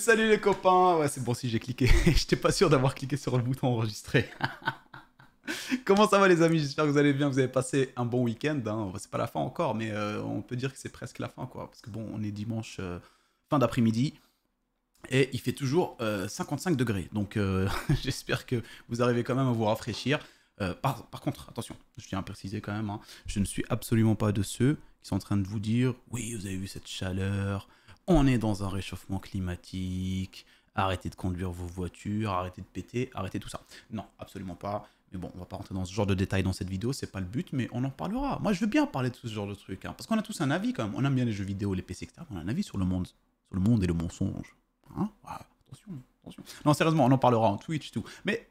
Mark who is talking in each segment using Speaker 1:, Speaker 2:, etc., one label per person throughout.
Speaker 1: Salut les copains. Ouais, c'est bon si j'ai cliqué. J'étais pas sûr d'avoir cliqué sur le bouton enregistrer. Comment ça va les amis? J'espère que vous allez bien, que vous avez passé un bon week-end. Hein. C'est pas la fin encore, mais on peut dire que c'est presque la fin, quoi. Parce que bon, on est dimanche fin d'après-midi et il fait toujours 55 degrés. Donc j'espère que vous arrivez quand même à vous rafraîchir. Par contre, attention, je tiens à préciser quand même, hein, je ne suis absolument pas de ceux qui sont en train de vous dire « Oui, vous avez vu cette chaleur, on est dans un réchauffement climatique, arrêtez de conduire vos voitures, arrêtez de péter, arrêtez tout ça. » Non, absolument pas. Mais bon, on va pas rentrer dans ce genre de détails dans cette vidéo, c'est pas le but, mais on en parlera. Moi, je veux bien parler de tout ce genre de trucs, hein, parce qu'on a tous un avis quand même. On aime bien les jeux vidéo, les PC, etc. On a un avis sur le monde et le mensonge. Hein, voilà, attention, attention. Non, sérieusement, on en parlera en Twitch, tout. Mais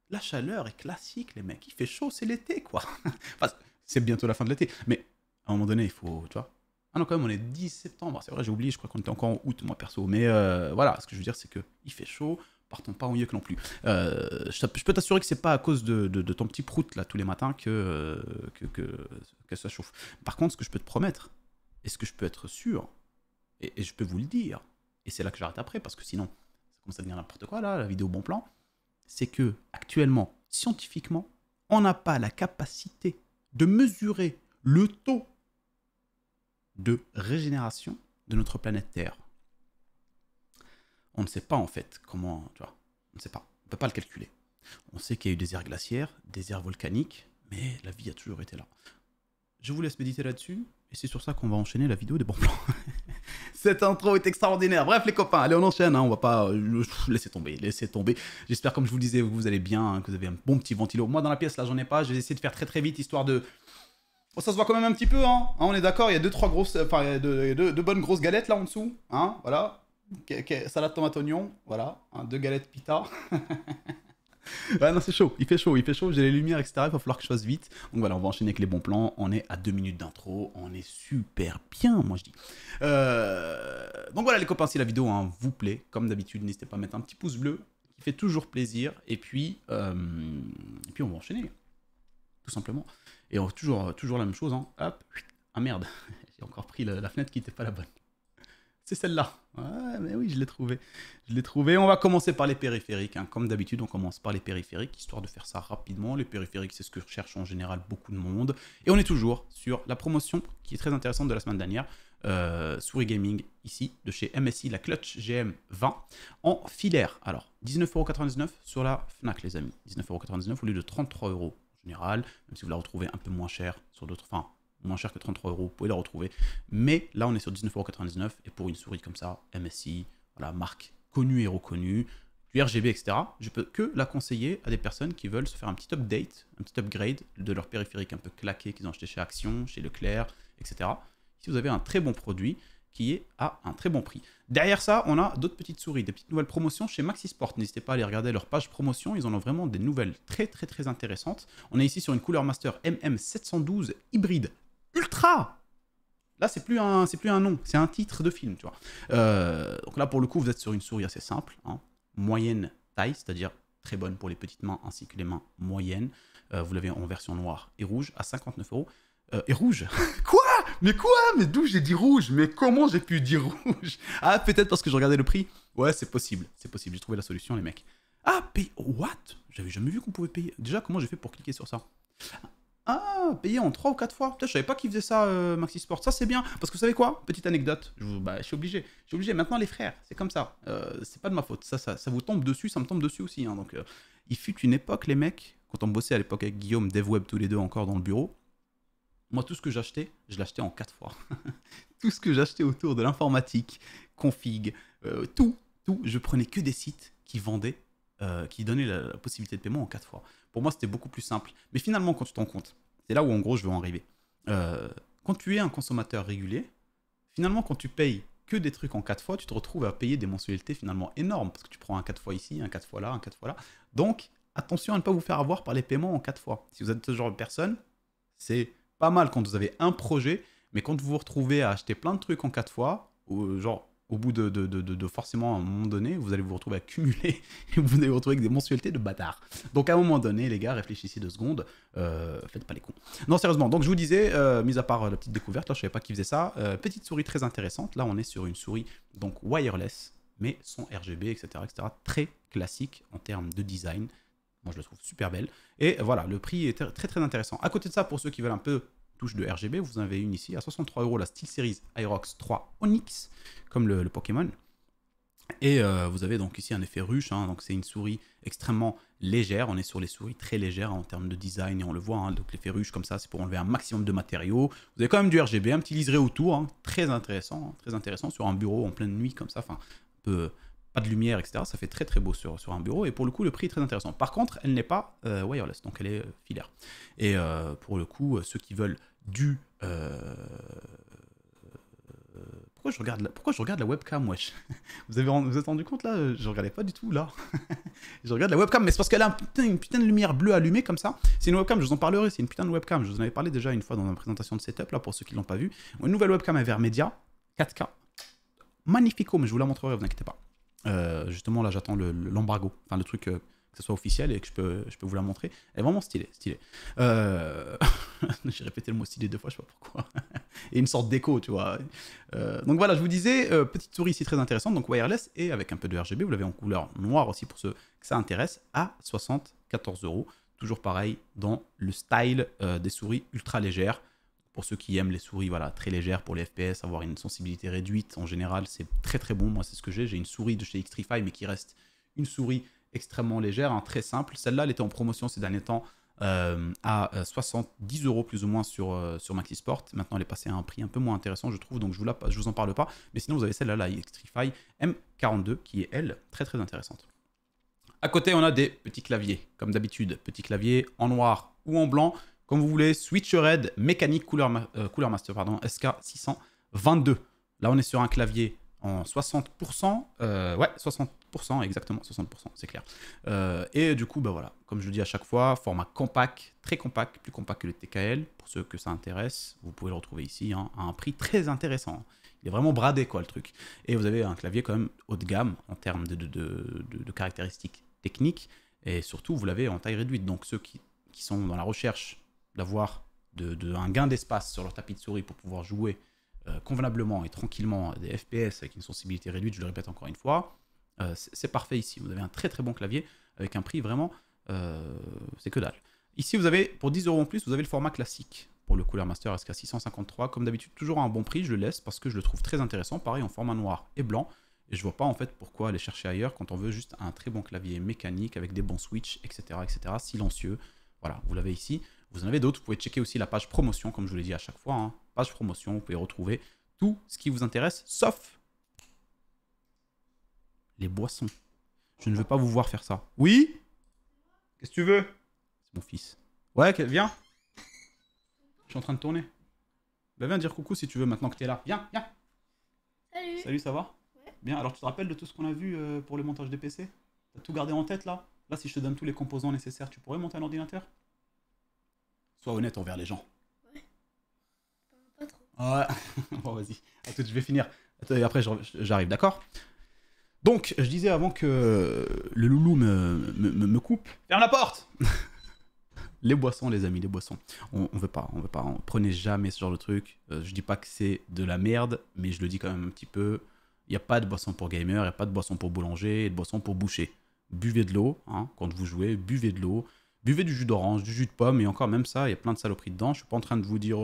Speaker 1: la chaleur est classique, les mecs. Il fait chaud, c'est l'été, quoi. Enfin, c'est bientôt la fin de l'été. Mais à un moment donné, il faut, tu vois. Ah non, quand même, on est 10 septembre. C'est vrai, j'ai oublié, je crois qu'on était encore en août, moi, perso. Mais voilà, ce que je veux dire, c'est qu'il fait chaud. Partons pas en yuck non plus. Je peux t'assurer que c'est pas à cause de ton petit prout, là, tous les matins, que ça chauffe. Par contre, ce que je peux te promettre, et ce que je peux être sûr, et je peux vous le dire, et c'est là que j'arrête après, parce que sinon, ça commence à devenir n'importe quoi, là, la vidéo bon plan, c'est que actuellement, scientifiquement, on n'a pas la capacité de mesurer le taux de régénération de notre planète Terre. On ne sait pas en fait comment, tu vois, on ne sait pas, on ne peut pas le calculer. On sait qu'il y a eu des ères glaciaires, des ères volcaniques, mais la vie a toujours été là. Je vous laisse méditer là-dessus, et c'est sur ça qu'on va enchaîner la vidéo des bons plans. Cette intro est extraordinaire. Bref les copains, allez on enchaîne, hein. On va pas laisser tomber, laisser tomber. J'espère comme je vous le disais, vous allez bien, hein, que vous avez un bon petit ventilo. Moi dans la pièce là j'en ai pas, je vais essayer de faire très vite, histoire de... Oh, ça se voit quand même un petit peu, hein, on est d'accord, il y a deux bonnes grosses galettes là en dessous, hein, voilà. Salade tomate oignon, voilà, hein, 2 galettes pita. Ouais, non, c'est chaud, il fait chaud, j'ai les lumières, etc. Il va falloir que je fasse vite. Donc voilà, on va enchaîner avec les bons plans. On est à 2 minutes d'intro, on est super bien, moi je dis. Donc voilà les copains, si la vidéo hein, vous plaît, comme d'habitude, n'hésitez pas à mettre un petit pouce bleu, qui fait toujours plaisir. Et puis on va enchaîner, tout simplement. Et toujours la même chose, hein. Hop, ah merde, j'ai encore pris la fenêtre qui n'était pas la bonne. C'est celle-là. Ouais, mais oui, je l'ai trouvé. Je l'ai trouvé. On va commencer par les périphériques. Hein. Comme d'habitude, on commence par les périphériques, histoire de faire ça rapidement. Les périphériques, c'est ce que recherche en général beaucoup de monde. Et on est toujours sur la promotion qui est très intéressante de la semaine dernière. Souris Gaming, ici, de chez MSI, la Clutch GM20, en filaire. Alors, 19,99€ sur la Fnac, les amis. 19,99€ au lieu de 33€ en général, même si vous la retrouvez un peu moins cher sur d'autres... Enfin, moins cher que 33€, vous pouvez la retrouver. Mais là, on est sur 19,99€ et pour une souris comme ça, MSI, voilà, marque connue et reconnue, du RGB, etc., je peux que la conseiller à des personnes qui veulent se faire un petit update, un petit upgrade de leur périphérique un peu claqué qu'ils ont acheté chez Action, chez Leclerc, etc. Si vous avez un très bon produit qui est à un très bon prix. Derrière ça, on a d'autres petites souris, des petites nouvelles promotions chez Maxisport. N'hésitez pas à aller regarder leur page promotion, ils en ont vraiment des nouvelles très intéressantes. On est ici sur une Cooler Master MM712 hybride Ultra. Là, c'est plus un nom, c'est un titre de film, tu vois. Donc là, pour le coup, vous êtes sur une souris assez simple, hein, moyenne taille, c'est-à-dire très bonne pour les petites mains ainsi que les mains moyennes. Vous l'avez en version noire et rouge à 59€. Et rouge. Quoi? Mais quoi? Mais d'où j'ai dit rouge? Mais comment j'ai pu dire rouge? Ah, peut-être parce que je regardais le prix. Ouais, c'est possible, j'ai trouvé la solution, les mecs. Ah, paye... What? J'avais jamais vu qu'on pouvait payer. Déjà, comment j'ai fait pour cliquer sur ça? Ah, payer en 3 ou 4 fois. Putain, je savais pas qu'ils faisaient ça, Maxisport. Ça, c'est bien. Parce que vous savez quoi? Petite anecdote. Je suis obligé. Je suis obligé. Maintenant, les frères, c'est comme ça. C'est pas de ma faute. Ça vous tombe dessus, ça me tombe dessus aussi. Hein. Donc, il fut une époque, les mecs, quand on bossait à l'époque avec Guillaume, DevWeb, tous les deux encore dans le bureau. Moi, tout ce que j'achetais, je l'achetais en 4 fois. Tout ce que j'achetais autour de l'informatique, config, tout, je prenais que des sites qui vendaient, qui donnaient la possibilité de paiement en 4 fois. Pour moi, c'était beaucoup plus simple. Mais finalement, quand tu t'en comptes, c'est là où, en gros, je veux en arriver. Quand tu es un consommateur régulier, finalement, quand tu payes que des trucs en 4 fois, tu te retrouves à payer des mensualités finalement énormes, parce que tu prends un 4 fois ici, un 4 fois là, un 4 fois là. Donc, attention à ne pas vous faire avoir par les paiements en 4 fois. Si vous êtes ce genre de personne, c'est pas mal quand vous avez un projet, mais quand vous vous retrouvez à acheter plein de trucs en 4 fois, ou genre... Au bout de forcément, à un moment donné, vous allez vous retrouver à cumuler et vous allez vous retrouver avec des mensualités de bâtard. Donc à un moment donné, les gars, réfléchissez 2 secondes, faites pas les cons. Non, sérieusement, donc je vous disais, mis à part la petite découverte, là je savais pas qui faisait ça, petite souris très intéressante, là on est sur une souris donc wireless, mais son RGB, etc., etc. Très classique en termes de design. Moi, je le trouve super belle. Et voilà, le prix est très, très intéressant. À côté de ça, pour ceux qui veulent un peu touche de RGB, vous en avez une ici à 63 €, la SteelSeries Aerox 3 Onyx, comme le Pokémon. Et vous avez donc ici un effet ruche, hein, donc c'est une souris extrêmement légère, on est sur les souris très légères en termes de design et on le voit, hein, donc l'effet ruche comme ça c'est pour enlever un maximum de matériaux. Vous avez quand même du RGB, un petit liseré autour, hein, très intéressant sur un bureau en pleine nuit comme ça, enfin pas de lumière etc, ça fait très très beau sur un bureau et pour le coup le prix est très intéressant. Par contre elle n'est pas wireless, donc elle est filaire. Et pour le coup ceux qui veulent du... Pourquoi je regarde la webcam, wesh? Vous êtes rendu compte là? Je regardais pas du tout là. Je regarde la webcam, mais c'est parce qu'elle a une putain de lumière bleue allumée comme ça. C'est une webcam, je vous en parlerai, c'est une putain de webcam. Je vous en avais parlé déjà une fois dans ma présentation de setup, là, pour ceux qui l'ont pas vu. Une nouvelle webcam Avermedia, 4K. Magnifico, mais je vous la montrerai, vous inquiétez pas. Justement, là, j'attends l'embargo, enfin le truc... que ce soit officiel et que je peux vous la montrer. Elle est vraiment stylée. J'ai répété le mot stylé 2 fois, je sais pas pourquoi. Et une sorte d'écho, tu vois. Donc voilà, je vous disais, petite souris ici très intéressante, donc wireless et avec un peu de RGB. Vous l'avez en couleur noire aussi pour ceux que ça intéresse, à 74 €. Toujours pareil, dans le style des souris ultra légères. Pour ceux qui aiment les souris voilà, très légères pour les FPS, avoir une sensibilité réduite, en général, c'est très très bon. Moi, c'est ce que j'ai. J'ai une souris de chez Xtrify, mais qui reste une souris extrêmement légère, hein, très simple. Celle-là, elle était en promotion ces derniers temps à 70 € plus ou moins sur Maxisport. Maintenant, elle est passée à un prix un peu moins intéressant, je trouve, donc je vous en parle pas. Mais sinon, vous avez celle-là, la Xtrify M42, qui est, elle, très très intéressante. À côté, on a des petits claviers, comme d'habitude. Petits claviers en noir ou en blanc, comme vous voulez. Switch Red mécanique Cooler Master, pardon, SK622. Là, on est sur un clavier en 60%, ouais, 60%, exactement, 60%, c'est clair. Et du coup, bah voilà, comme je le dis à chaque fois, format compact, très compact, plus compact que le TKL, pour ceux que ça intéresse, vous pouvez le retrouver ici, hein, à un prix très intéressant. Il est vraiment bradé, quoi, le truc. Et vous avez un clavier quand même haut de gamme, en termes de caractéristiques techniques, et surtout, vous l'avez en taille réduite, donc ceux qui sont dans la recherche d'avoir un gain d'espace sur leur tapis de souris pour pouvoir jouer convenablement et tranquillement des FPS avec une sensibilité réduite, je le répète encore une fois, c'est parfait ici. Vous avez un très très bon clavier avec un prix vraiment, c'est que dalle. Ici, vous avez, pour 10 € en plus, vous avez le format classique pour le Cooler Master SK653. Comme d'habitude, toujours à un bon prix, je le laisse parce que je le trouve très intéressant. Pareil en format noir et blanc. Et je vois pas en fait pourquoi aller chercher ailleurs quand on veut juste un très bon clavier mécanique avec des bons switches, etc. etc. silencieux. Voilà, vous l'avez ici. Vous en avez d'autres, vous pouvez checker aussi la page promotion, comme je vous l'ai dit à chaque fois. Hein. Page promotion, vous pouvez retrouver tout ce qui vous intéresse, sauf les boissons. Je ne veux pas vous voir faire ça. Oui? Qu'est-ce que tu veux? C'est mon fils. Ouais, viens. Je suis en train de tourner. Bah viens dire coucou si tu veux maintenant que tu es là. Viens, viens.
Speaker 2: Salut.
Speaker 1: Salut, ça va?
Speaker 2: Ouais.
Speaker 1: Bien, alors tu te rappelles de tout ce qu'on a vu pour le montage des PC? T'as tout gardé en tête là? Là, si je te donne tous les composants nécessaires, tu pourrais monter un ordinateur? Sois honnête envers les gens.
Speaker 2: Ouais. Pas trop.
Speaker 1: Ouais. Bon, vas-y. Attends, je vais finir. Attends, et après, j'arrive, d'accord? Donc, je disais avant que le loulou me coupe. Ferme la porte! Les boissons, les amis, les boissons. On veut pas. Prenez jamais ce genre de truc. Je dis pas que c'est de la merde, mais je le dis quand même un petit peu. Il n'y a pas de boisson pour gamer, il n'y a pas de boisson pour boulanger, et de boisson pour boucher. Buvez de l'eau, hein, quand vous jouez, buvez de l'eau. Buvez du jus d'orange, du jus de pomme, et encore même ça, il y a plein de saloperies dedans. Je suis pas en train de vous dire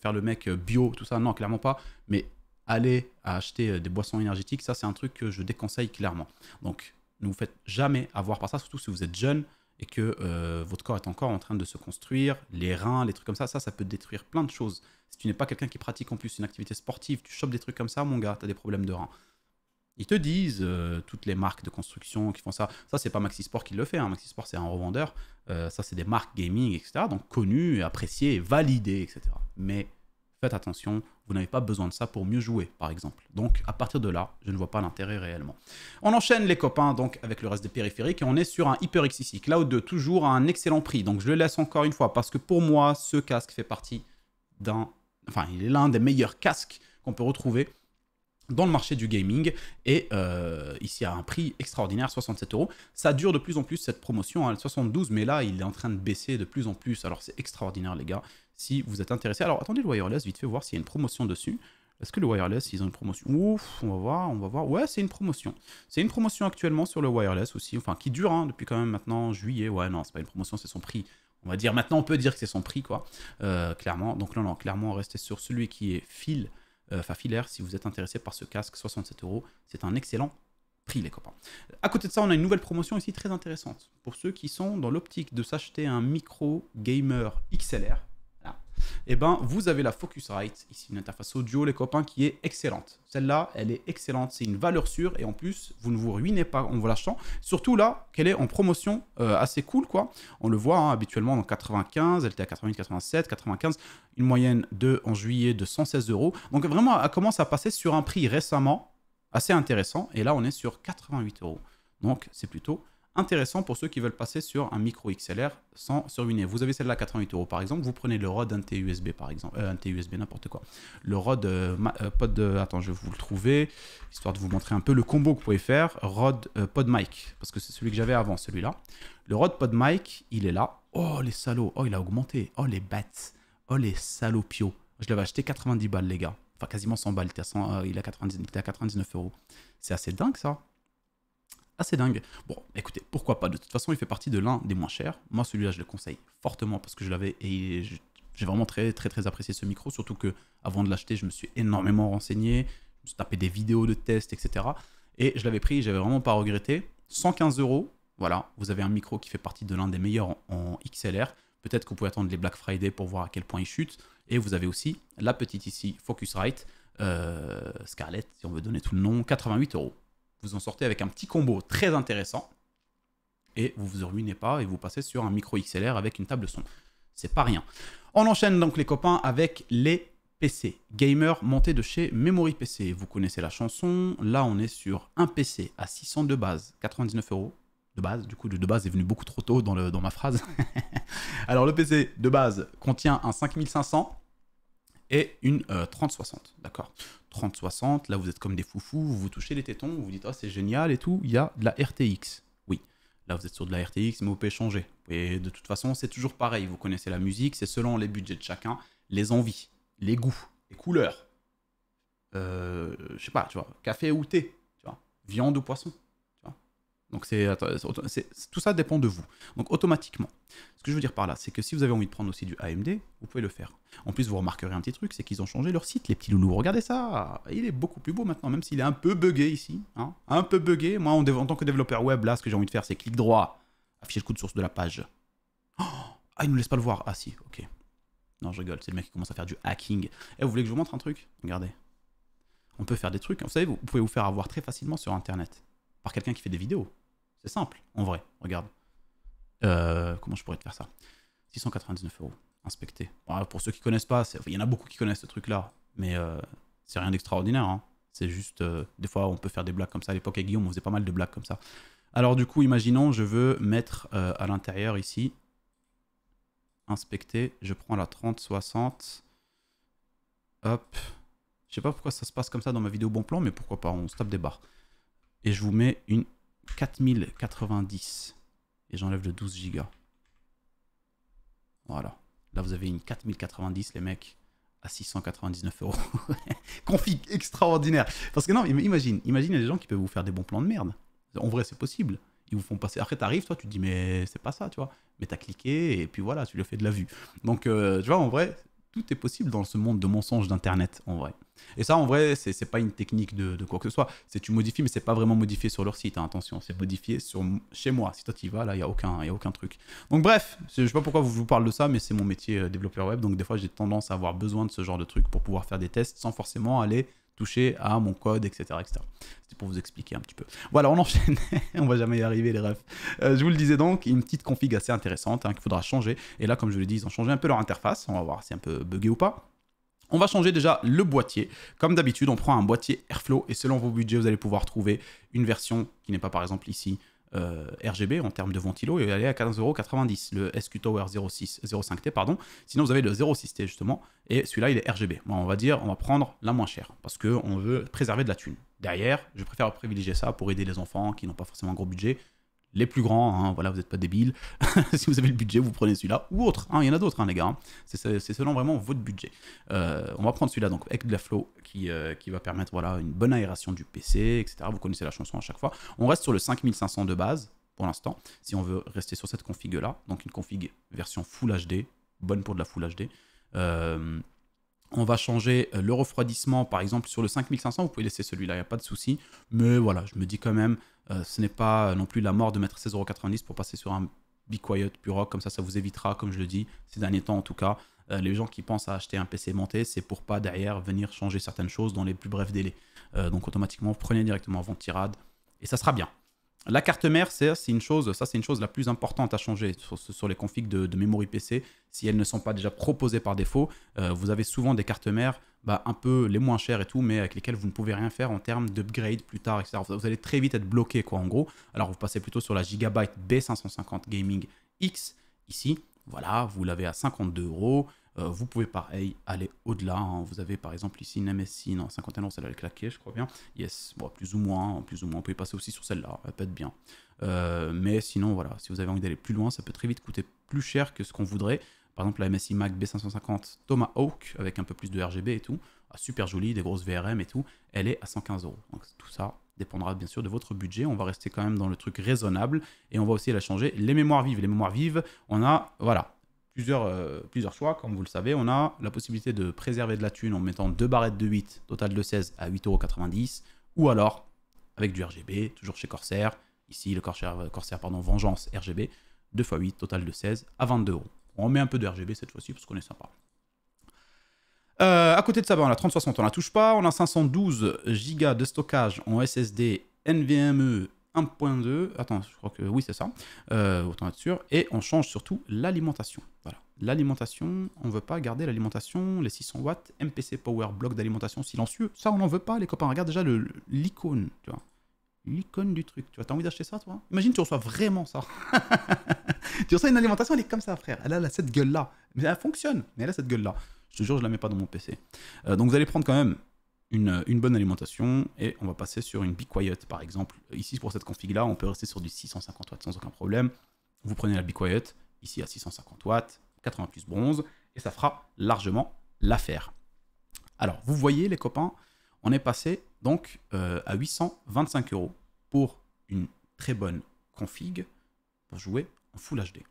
Speaker 1: faire le mec bio, tout ça, non, clairement pas. Mais aller acheter des boissons énergétiques, ça c'est un truc que je déconseille clairement. Donc ne vous faites jamais avoir par ça, surtout si vous êtes jeune et que votre corps est encore en train de se construire, les reins, les trucs comme ça peut détruire plein de choses. Si tu n'es pas quelqu'un qui pratique en plus une activité sportive, tu chopes des trucs comme ça, mon gars, tu as des problèmes de reins. Ils te disent, toutes les marques de construction qui font ça, c'est pas Maxisport qui le fait, hein. Maxisport c'est un revendeur, ça c'est des marques gaming, etc. Donc connues, appréciées, validées, etc. Mais faites attention, vous n'avez pas besoin de ça pour mieux jouer, par exemple. Donc à partir de là, je ne vois pas l'intérêt réellement. On enchaîne les copains donc avec le reste des périphériques et on est sur un HyperX ici, Cloud 2, toujours à un excellent prix. Donc je le laisse encore une fois parce que pour moi, ce casque fait partie il est l'un des meilleurs casques qu'on peut retrouver dans le marché du gaming, et ici à un prix extraordinaire, 67 €. Ça dure de plus en plus cette promotion, hein, 72, mais là il est en train de baisser de plus en plus, alors c'est extraordinaire les gars, si vous êtes intéressés. Alors attendez le wireless, vite fait voir s'il y a une promotion dessus. Est-ce que le wireless, ils ont une promotion? Ouf, on va voir, on va voir. Ouais, c'est une promotion. C'est une promotion actuellement sur le wireless aussi, enfin qui dure hein, depuis quand même maintenant juillet. Ouais, non, c'est pas une promotion, c'est son prix. On va dire, maintenant on peut dire que c'est son prix, quoi, clairement. Donc non, non, clairement, restez sur celui qui est filaire, si vous êtes intéressé par ce casque, 67 €. C'est un excellent prix, les copains. À côté de ça, on a une nouvelle promotion ici très intéressante. Pour ceux qui sont dans l'optique de s'acheter un micro gamer XLR, et ben vous avez la Focusrite, ici une interface audio les copains qui est excellente. Celle-là, elle est excellente, c'est une valeur sûre et en plus vous ne vous ruinez pas en vous l'achetant. Surtout là qu'elle est en promotion assez cool quoi. On le voit hein, habituellement dans 95, elle était à 88, 87, 95, une moyenne en juillet de 116 €. Donc vraiment elle commence à passer sur un prix récemment assez intéressant et là on est sur 88 €. Donc c'est plutôt intéressant pour ceux qui veulent passer sur un micro XLR sans se ruiner. Vous avez celle-là à 88 € par exemple, vous prenez le ROD NT-USB par exemple, NT-USB n'importe quoi. Le ROD attends, je vais vous le trouver, histoire de vous montrer un peu le combo que vous pouvez faire. ROD PodMic, parce que c'est celui que j'avais avant, celui-là. Le ROD PodMic, il est là. Oh les salauds, oh il a augmenté, oh les bêtes, oh les salopios. Je l'avais acheté 90 balles les gars, enfin quasiment 100 balles, il était à 99 €. C'est assez dingue ça. Assez dingue. Bon, écoutez, pourquoi pas. De toute façon, il fait partie de l'un des moins chers. Moi, celui-là, je le conseille fortement parce que je l'avais et j'ai vraiment très apprécié ce micro. Surtout que avant de l'acheter, je me suis énormément renseigné. Je me suis tapé des vidéos de tests, etc. Et je l'avais pris, j'avais vraiment pas regretté. 115 €. Voilà, vous avez un micro qui fait partie de l'un des meilleurs en XLR. Peut-être que vous pouvez attendre les Black Friday pour voir à quel point il chute. Et vous avez aussi la petite ici, Focusrite, Scarlett, si on veut donner tout le nom, 88 €. Vous en sortez avec un petit combo très intéressant et vous vous ruinez pas et vous passez sur un micro XLR avec une table son. C'est pas rien. On enchaîne donc les copains avec les PC. Gamer monté de chez Memory PC. Vous connaissez la chanson. Là on est sur un PC à 600 de base, 99 € de base. Du coup le de base est venu beaucoup trop tôt dans ma phrase. Alors le PC de base contient un 5500 et une 3060, d'accord. 3060, là vous êtes comme des foufous, vous vous touchez les tétons, vous vous dites « Oh c'est génial et tout », il y a de la RTX. Oui, là vous êtes sur de la RTX, mais vous pouvez changer. Et de toute façon, c'est toujours pareil, vous connaissez la musique, c'est selon les budgets de chacun, les envies, les goûts, les couleurs. Je sais pas, tu vois, café ou thé, tu vois, viande ou poisson. Donc tout ça dépend de vous. Donc automatiquement, ce que je veux dire par là, c'est que si vous avez envie de prendre aussi du AMD, vous pouvez le faire. En plus, vous remarquerez un petit truc, c'est qu'ils ont changé leur site, les petits loulous. Regardez ça, il est beaucoup plus beau maintenant, même s'il est un peu buggé ici. Hein, un peu buggé. Moi, en tant que développeur web, là, ce que j'ai envie de faire, c'est clic droit, afficher le code source de la page. Oh, ah, il ne nous laisse pas le voir. Ah si, ok. Non, je rigole, c'est le mec qui commence à faire du hacking. Eh, vous voulez que je vous montre un truc? Regardez. On peut faire des trucs. Vous savez, vous pouvez vous faire avoir très facilement sur Internet par quelqu'un qui fait des vidéos. C'est simple, en vrai, regarde. Comment je pourrais te faire ça? 699 €, inspecté. Bon, pour ceux qui connaissent pas, il y en a beaucoup qui connaissent ce truc-là, mais c'est rien d'extraordinaire. Hein. C'est juste, des fois, on peut faire des blagues comme ça. À l'époque, avec Guillaume, on faisait pas mal de blagues comme ça. Alors du coup, imaginons, je veux mettre à l'intérieur ici, inspecter, je prends la 3060, hop. Je sais pas pourquoi ça se passe comme ça dans ma vidéo bon plan, mais pourquoi pas, on se tape des barres. Et je vous mets une 4090 et j'enlève le 12 Go. Voilà. Là, vous avez une 4090, les mecs, à 699 €. Config extraordinaire. Parce que non, imagine, il y a des gens qui peuvent vous faire des bons plans de merde. En vrai, c'est possible. Ils vous font passer. Après, t'arrives, toi, tu te dis, mais c'est pas ça, tu vois. Mais t'as cliqué et puis voilà, tu le fais de la vue. Donc, tu vois, en vrai, tout est possible dans ce monde de mensonges d'Internet, en vrai. Et ça, en vrai, c'est pas une technique de quoi que ce soit. C'est tu modifies, mais c'est pas vraiment modifié sur leur site. Hein, attention, c'est modifié chez moi. Si toi tu y vas, là, il y a aucun truc. Donc bref, je sais pas pourquoi je vous parle de ça, mais c'est mon métier développeur web. Donc des fois, j'ai tendance à avoir besoin de ce genre de trucs pour pouvoir faire des tests sans forcément aller toucher à mon code, etc. etc. C'était pour vous expliquer un petit peu. Voilà, on enchaîne. On va jamais y arriver, les refs. Je vous le disais donc, une petite config assez intéressante hein, qu'il faudra changer. Et là, comme je vous l'ai dit, ils ont changé un peu leur interface. On va voir si c'est un peu buggé ou pas. On va changer déjà le boîtier. Comme d'habitude, on prend un boîtier Airflow et selon vos budgets, vous allez pouvoir trouver une version qui n'est pas par exemple ici RGB en termes de ventilo et elle est à 15,90 €. Le SQ Tower 05T, pardon. Sinon, vous avez le 06T justement et celui-là, il est RGB. Bon, on va dire, on va prendre la moins chère parce qu'on veut préserver de la thune. Derrière, je préfère privilégier ça pour aider les enfants qui n'ont pas forcément un gros budget. les plus grands, hein, voilà, vous n'êtes pas débiles. Si vous avez le budget, vous prenez celui-là ou autre. Hein, il y en a d'autres, hein, les gars. Hein. C'est selon vraiment votre budget. On va prendre celui-là, donc avec de la flow, qui va permettre voilà, une bonne aération du PC, etc. Vous connaissez la chanson à chaque fois. On reste sur le 5500 de base pour l'instant, si on veut rester sur cette config-là. Donc une config version Full HD, bonne pour de la Full HD. On va changer le refroidissement, par exemple, sur le 5500, vous pouvez laisser celui-là, il n'y a pas de souci. Mais voilà, je me dis quand même, ce n'est pas non plus la mort de mettre 16,90 € pour passer sur un Be Quiet Purock, comme ça vous évitera, comme je le dis, ces derniers temps en tout cas, les gens qui pensent à acheter un PC monté, c'est pour pas derrière venir changer certaines choses dans les plus brefs délais. Donc automatiquement, prenez directement avant tirade, et ça sera bien. La carte mère, c'est une chose la plus importante à changer sur les configs de memory PC. Si elles ne sont pas déjà proposées par défaut, vous avez souvent des cartes mères un peu les moins chères et tout, mais avec lesquelles vous ne pouvez rien faire en termes d'upgrade plus tard, etc. Vous allez très vite être bloqué, quoi, en gros. Alors, vous passez plutôt sur la Gigabyte B550 Gaming X, ici. Voilà, vous l'avez à 52 €. Vous pouvez pareil aller au-delà. Hein. Vous avez par exemple ici une MSI, non, 51 €, celle-là elle est claquée, je crois bien. Yes, bon, plus ou moins. Vous pouvez passer aussi sur celle-là, elle peut être bien. Mais sinon, voilà, si vous avez envie d'aller plus loin, ça peut très vite coûter plus cher que ce qu'on voudrait. Par exemple, la MSI Mac B550 Tomahawk, avec un peu plus de RGB et tout, super jolie, des grosses VRM et tout, elle est à 115 €. Donc tout ça dépendra bien sûr de votre budget. On va rester quand même dans le truc raisonnable et on va aussi la changer. Les mémoires vives, on a, voilà, plusieurs choix, comme vous le savez. On a la possibilité de préserver de la thune en mettant 2 barrettes de 8, total de 16 à 8,90 €, ou alors avec du RGB, toujours chez Corsair. Ici, le Corsair Vengeance RGB, 2 x 8, total de 16 à 22 €. On met un peu de RGB cette fois-ci parce qu'on est sympa. À côté de ça, on a 3060, on la touche pas. On a 512 Go de stockage en SSD NVMe 1.2. Attends, je crois que oui, c'est ça. Autant être sûr. Et on change surtout l'alimentation. Voilà. L'alimentation, on ne veut pas garder l'alimentation, les 600 watts, MPC Power, bloc d'alimentation silencieux. Ça, on n'en veut pas, les copains. Regarde déjà l'icône, tu vois. L'icône du truc. Tu vois, t'as envie d'acheter ça, toi? Imagine, tu reçois vraiment ça. Tu reçois une alimentation, elle est comme ça, frère. Elle a cette gueule-là. Mais elle fonctionne, mais elle a cette gueule-là. Je te jure, je la mets pas dans mon PC. Donc vous allez prendre quand même une bonne alimentation et on va passer sur une Be Quiet, par exemple. Ici, pour cette config-là, on peut rester sur du 650 watts sans aucun problème. Vous prenez la Be Quiet, ici à 650 watts, 80 plus bronze, et ça fera largement l'affaire. Alors, vous voyez, les copains, on est passé donc à 825 € pour une très bonne config pour jouer en Full HD.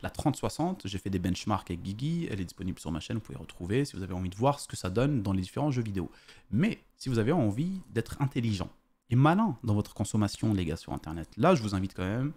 Speaker 1: La 3060, j'ai fait des benchmarks avec Guigui, elle est disponible sur ma chaîne, vous pouvez retrouver si vous avez envie de voir ce que ça donne dans les différents jeux vidéo. Mais si vous avez envie d'être intelligent et malin dans votre consommation, les gars, sur Internet, là, je vous invite quand même,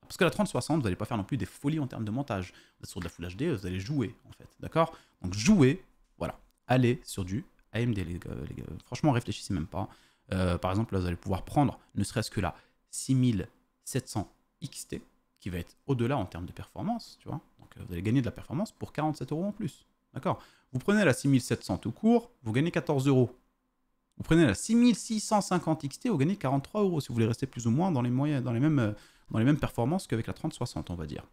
Speaker 1: parce que la 3060, vous n'allez pas faire non plus des folies en termes de montage. Vous êtes sur de la Full HD, vous allez jouer, en fait, d'accord? Donc jouer, voilà, allez sur du AMD, les gars. Franchement, réfléchissez même pas. Par exemple, là, vous allez pouvoir prendre, ne serait-ce que la 6700 XT, qui va être au-delà en termes de performance, tu vois. Donc vous allez gagner de la performance pour 47 € en plus. D'accord? Vous prenez la 6700 tout court, vous gagnez 14 €. Vous prenez la 6650 XT, vous gagnez 43 € si vous voulez rester plus ou moins dans les mêmes performances qu'avec la 3060, on va dire.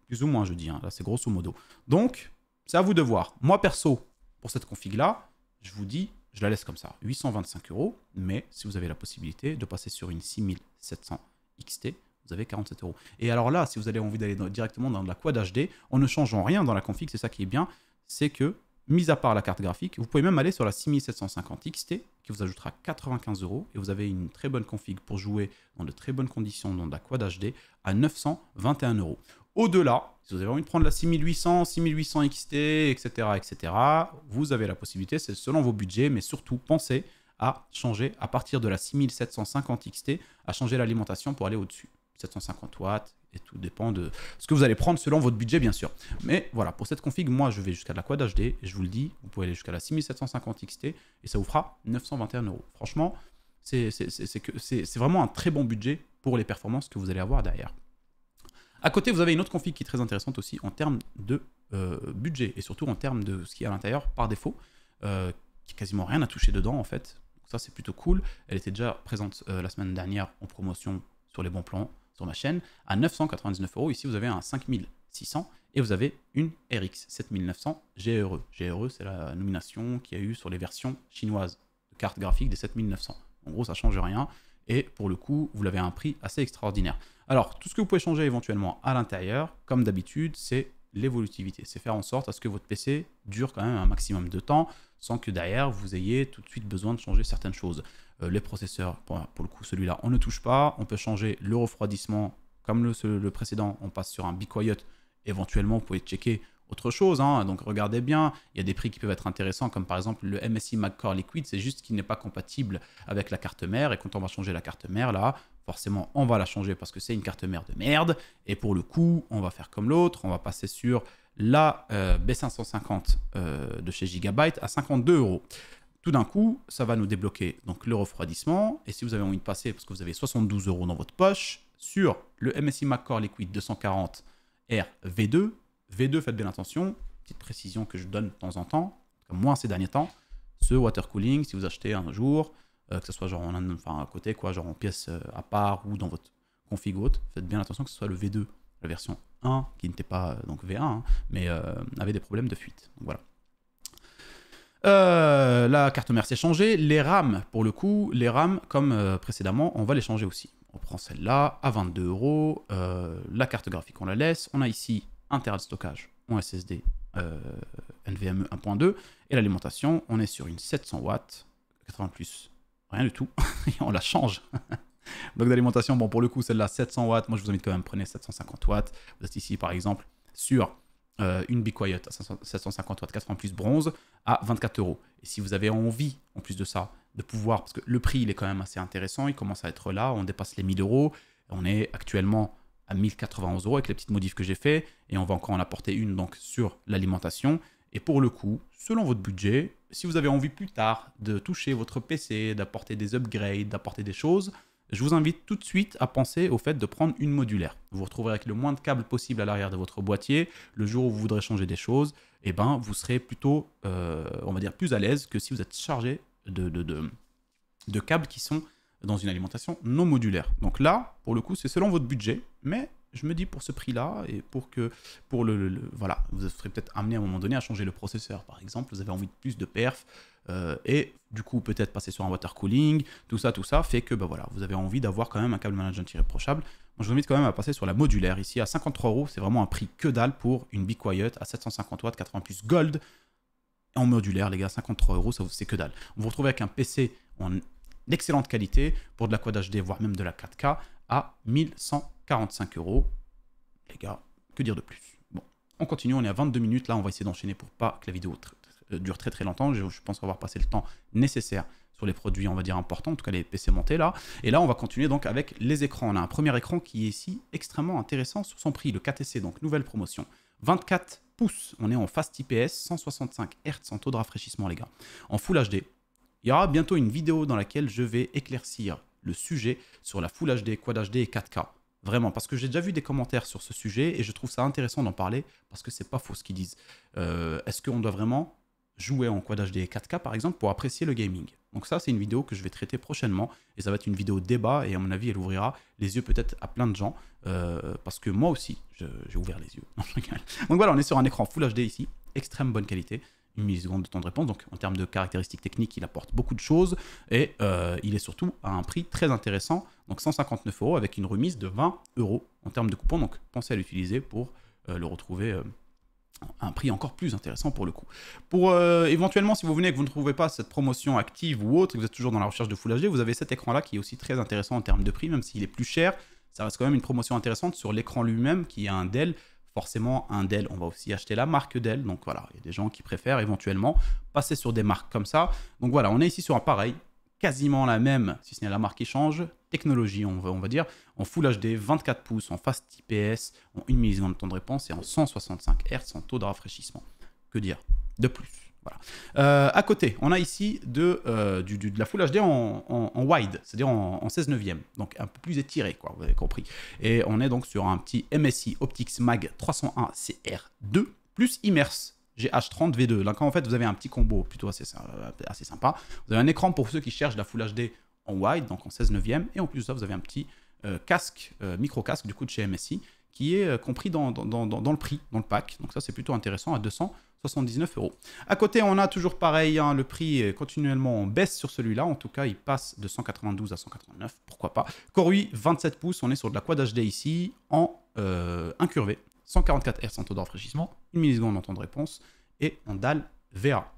Speaker 1: Plus ou moins, je dis, hein. Là c'est grosso modo. Donc, c'est à vous de voir. Moi perso, pour cette config-là, je vous dis, je la laisse comme ça, 825 €, mais si vous avez la possibilité de passer sur une 6700 XT, vous avez 47 €. Et alors là, si vous avez envie d'aller directement dans de la Quad HD, en ne changeant rien dans la config, c'est ça qui est bien, c'est que, mis à part la carte graphique, vous pouvez même aller sur la 6750 XT, qui vous ajoutera 95 €, et vous avez une très bonne config pour jouer dans de très bonnes conditions dans de la Quad HD à 921 €. Au-delà, si vous avez envie de prendre la 6800, 6800 XT, etc., vous avez la possibilité, c'est selon vos budgets, mais surtout pensez à changer à partir de la 6750 XT, à changer l'alimentation pour aller au-dessus. 750 watts, et tout dépend de ce que vous allez prendre selon votre budget, bien sûr. Mais voilà, pour cette config, moi, je vais jusqu'à la Quad HD, et je vous le dis, vous pouvez aller jusqu'à la 6750 XT, et ça vous fera 921 €. Franchement, c'est vraiment un très bon budget pour les performances que vous allez avoir derrière. À côté, vous avez une autre config qui est très intéressante aussi en termes de budget, et surtout en termes de ce qui est à l'intérieur par défaut, qui n'a quasiment rien à toucher dedans, en fait. Donc ça, c'est plutôt cool. Elle était déjà présente la semaine dernière en promotion sur les bons plans, sur ma chaîne, à 999 €. Ici, vous avez un 5600 et vous avez une RX 7900 GRE. GRE, c'est la nomination qu'il y a eu sur les versions chinoises de cartes graphiques des 7900. En gros, ça ne change rien. et pour le coup, vous l'avez à un prix assez extraordinaire. Alors, tout ce que vous pouvez changer éventuellement à l'intérieur, comme d'habitude, c'est l'évolutivité. C'est faire en sorte à ce que votre PC dure quand même un maximum de temps sans que derrière, vous ayez tout de suite besoin de changer certaines choses. Les processeurs, pour le coup, celui-là, on ne touche pas. On peut changer le refroidissement. Comme le précédent, on passe sur un Be Quiet. Éventuellement, vous pouvez checker autre chose, hein. Donc regardez bien, il y a des prix qui peuvent être intéressants, comme par exemple le MSI Mag-Core Liquid, c'est juste qu'il n'est pas compatible avec la carte mère, et quand on va changer la carte mère, là, forcément, on va la changer parce que c'est une carte mère de merde, et pour le coup, on va faire comme l'autre, on va passer sur la B550 de chez Gigabyte à 52 €. Tout d'un coup, ça va nous débloquer donc le refroidissement, et si vous avez envie de passer, parce que vous avez 72 € dans votre poche, sur le MSI Mag-Core Liquid 240 R V2, V2, faites bien attention, petite précision que je donne de temps en temps, moins ces derniers temps, ce water cooling, si vous achetez un jour, que ce soit genre à côté, quoi, genre en pièce à part ou dans votre config haute, faites bien attention que ce soit le V2, la version 1, qui n'était pas donc V1, hein, mais avait des problèmes de fuite. Donc voilà. La carte mère s'est changée, les RAM, pour le coup, les RAM, comme précédemment, on va les changer aussi. On prend celle-là à 22 €, la carte graphique, on la laisse, on a ici 1 Tera de stockage en SSD NVMe 1.2 et l'alimentation, on est sur une 700 watts, 80 plus, rien du tout, et on la change. Donc d'alimentation, bon pour le coup celle-là 700 watts, moi je vous invite quand même prenez 750 watts, vous êtes ici par exemple sur une Be Quiet à 750 watts 80 plus bronze à 24 €. Et si vous avez envie en plus de ça de pouvoir, parce que le prix il est quand même assez intéressant, il commence à être là, on dépasse les 1000 €, on est actuellement à 1091 € avec les petites modifs que j'ai fait, et on va encore en apporter une donc sur l'alimentation. Et pour le coup, selon votre budget, si vous avez envie plus tard de toucher votre PC, d'apporter des upgrades, d'apporter des choses, je vous invite tout de suite à penser au fait de prendre une modulaire. Vous vous retrouverez avec le moins de câbles possible à l'arrière de votre boîtier. Le jour où vous voudrez changer des choses, eh ben, vous serez plutôt, on va dire, plus à l'aise que si vous êtes chargé de câbles qui sont dans une alimentation non modulaire. Donc là, pour le coup, c'est selon votre budget, mais je me dis pour ce prix-là, et voilà, vous serez peut-être amené à un moment donné à changer le processeur, par exemple, vous avez envie de plus de perf, et du coup, peut-être passer sur un water cooling, tout ça fait que, bah voilà, vous avez envie d'avoir quand même un câble management irréprochable. Moi, je vous invite quand même à passer sur la modulaire, ici à 53 €, c'est vraiment un prix que dalle pour une Be Quiet à 750 watts, 80 plus gold, en modulaire, les gars, 53 €, c'est que dalle. Vous vous retrouvez avec un PC en d'excellente qualité pour de la Quad HD, voire même de la 4K à 1145 €. Les gars, que dire de plus? Bon, on continue, on est à 22 minutes. Là, on va essayer d'enchaîner pour pas que la vidéo dure très longtemps. Je pense avoir passé le temps nécessaire sur les produits, on va dire, importants, en tout cas les PC montés là. Et là, on va continuer donc avec les écrans. On a un premier écran qui est ici extrêmement intéressant sur son prix, le KTC, donc nouvelle promotion. 24 pouces, on est en Fast IPS, 165 Hz en taux de rafraîchissement, les gars. En Full HD. Il y aura bientôt une vidéo dans laquelle je vais éclaircir le sujet sur la Full HD, Quad HD et 4K. Vraiment, parce que j'ai déjà vu des commentaires sur ce sujet et je trouve ça intéressant d'en parler parce que c'est pas faux ce qu'ils disent. Est-ce qu'on doit vraiment jouer en Quad HD et 4K par exemple pour apprécier le gaming? Donc ça, c'est une vidéo que je vais traiter prochainement et ça va être une vidéo débat et à mon avis, elle ouvrira les yeux peut-être à plein de gens parce que moi aussi, j'ai ouvert les yeux. Donc voilà, on est sur un écran Full HD ici, extrême bonne qualité. 1 milliseconde de temps de réponse, donc en termes de caractéristiques techniques, il apporte beaucoup de choses, et il est surtout à un prix très intéressant, donc 159 € avec une remise de 20 € en termes de coupon, donc pensez à l'utiliser pour le retrouver à un prix encore plus intéressant pour le coup. Pour éventuellement, si vous venez et que vous ne trouvez pas cette promotion active ou autre, et que vous êtes toujours dans la recherche de Full HD, vous avez cet écran-là qui est aussi très intéressant en termes de prix, même s'il est plus cher, ça reste quand même une promotion intéressante sur l'écran lui-même, qui est un Dell. Forcément, un Dell, on va aussi acheter la marque Dell. Donc voilà, il y a des gens qui préfèrent éventuellement passer sur des marques comme ça. Donc voilà, on est ici sur un pareil, quasiment la même, si ce n'est la marque qui change. Technologie, on va dire, en Full HD, 24 pouces, en Fast IPS, en 1 milliseconde de temps de réponse et en 165 Hz en taux de rafraîchissement. Que dire de plus? Voilà. À côté, on a ici de la Full HD en wide, c'est-à-dire en 16 neuvième, donc un peu plus étiré, quoi, vous avez compris. Et on est donc sur un petit MSI Optics Mag 301 CR2 plus Immerse GH30 V2. Là, quand en fait vous avez un petit combo plutôt assez sympa, vous avez un écran pour ceux qui cherchent la Full HD en wide, donc en 16 neuvième, et en plus de ça, vous avez un petit casque, micro-casque du coup de chez MSI, qui est compris dans le prix, dans le pack. Donc ça, c'est plutôt intéressant, à 200 179 €. À côté, on a toujours pareil, hein, le prix est continuellement en baisse sur celui-là. En tout cas, il passe de 192 à 189, pourquoi pas. Core i 27 pouces, on est sur de la Quad HD ici, en incurvé. 144 Hz en taux de rafraîchissement, 1 milliseconde en temps de réponse, et en dalle VA.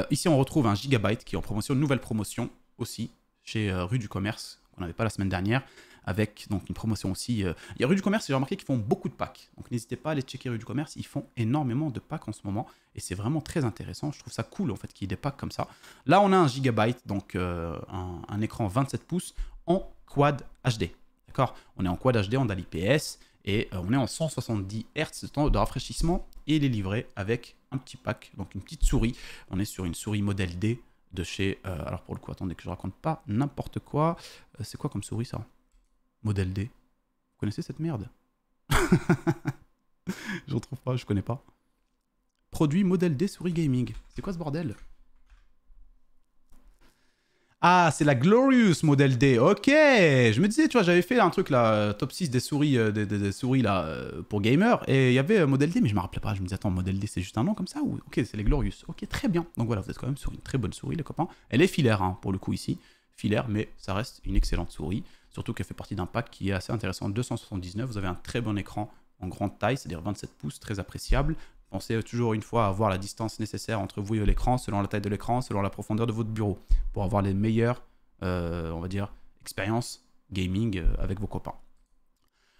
Speaker 1: Ici, on retrouve un Gigabyte qui est en promotion, une nouvelle promotion aussi, chez Rue du Commerce, qu'on n'avait pas la semaine dernière, avec donc une promotion aussi. Il y a Rue du Commerce, j'ai remarqué qu'ils font beaucoup de packs. Donc n'hésitez pas à aller checker Rue du Commerce, ils font énormément de packs en ce moment, et c'est vraiment très intéressant. Je trouve ça cool en fait qu'il y ait des packs comme ça. Là, on a un Gigabyte, donc un écran 27 pouces en Quad HD. D'accord? On est en Quad HD, en DAL IPS, et on est en 170 Hz de temps de rafraîchissement, et il est livré avec un petit pack, donc une petite souris. On est sur une souris modèle D de chez... alors pour le coup, attendez que je raconte pas n'importe quoi. C'est quoi comme souris ça? Modèle D. Vous connaissez cette merde? Je retrouve pas, je connais pas. Produit Modèle D souris gaming. C'est quoi ce bordel? Ah, c'est la Glorious Model D. Ok, je me disais, tu vois, j'avais fait un truc là, top 6 des souris, des souris là, pour gamer, et il y avait Model D, mais je me rappelais pas. Je me disais, attends, Model D, c'est juste un nom comme ça ou... Ok, c'est les Glorious. Ok, très bien. Donc voilà, vous êtes quand même sur une très bonne souris, les copains. Elle est filaire, hein, pour le coup ici. Filaire, mais ça reste une excellente souris. Surtout qu'elle fait partie d'un pack qui est assez intéressant. 279, vous avez un très bon écran en grande taille, c'est-à-dire 27 pouces, très appréciable. Pensez toujours une fois à avoir la distance nécessaire entre vous et l'écran, selon la taille de l'écran, selon la profondeur de votre bureau, pour avoir les meilleures, on va dire, expériences gaming avec vos copains.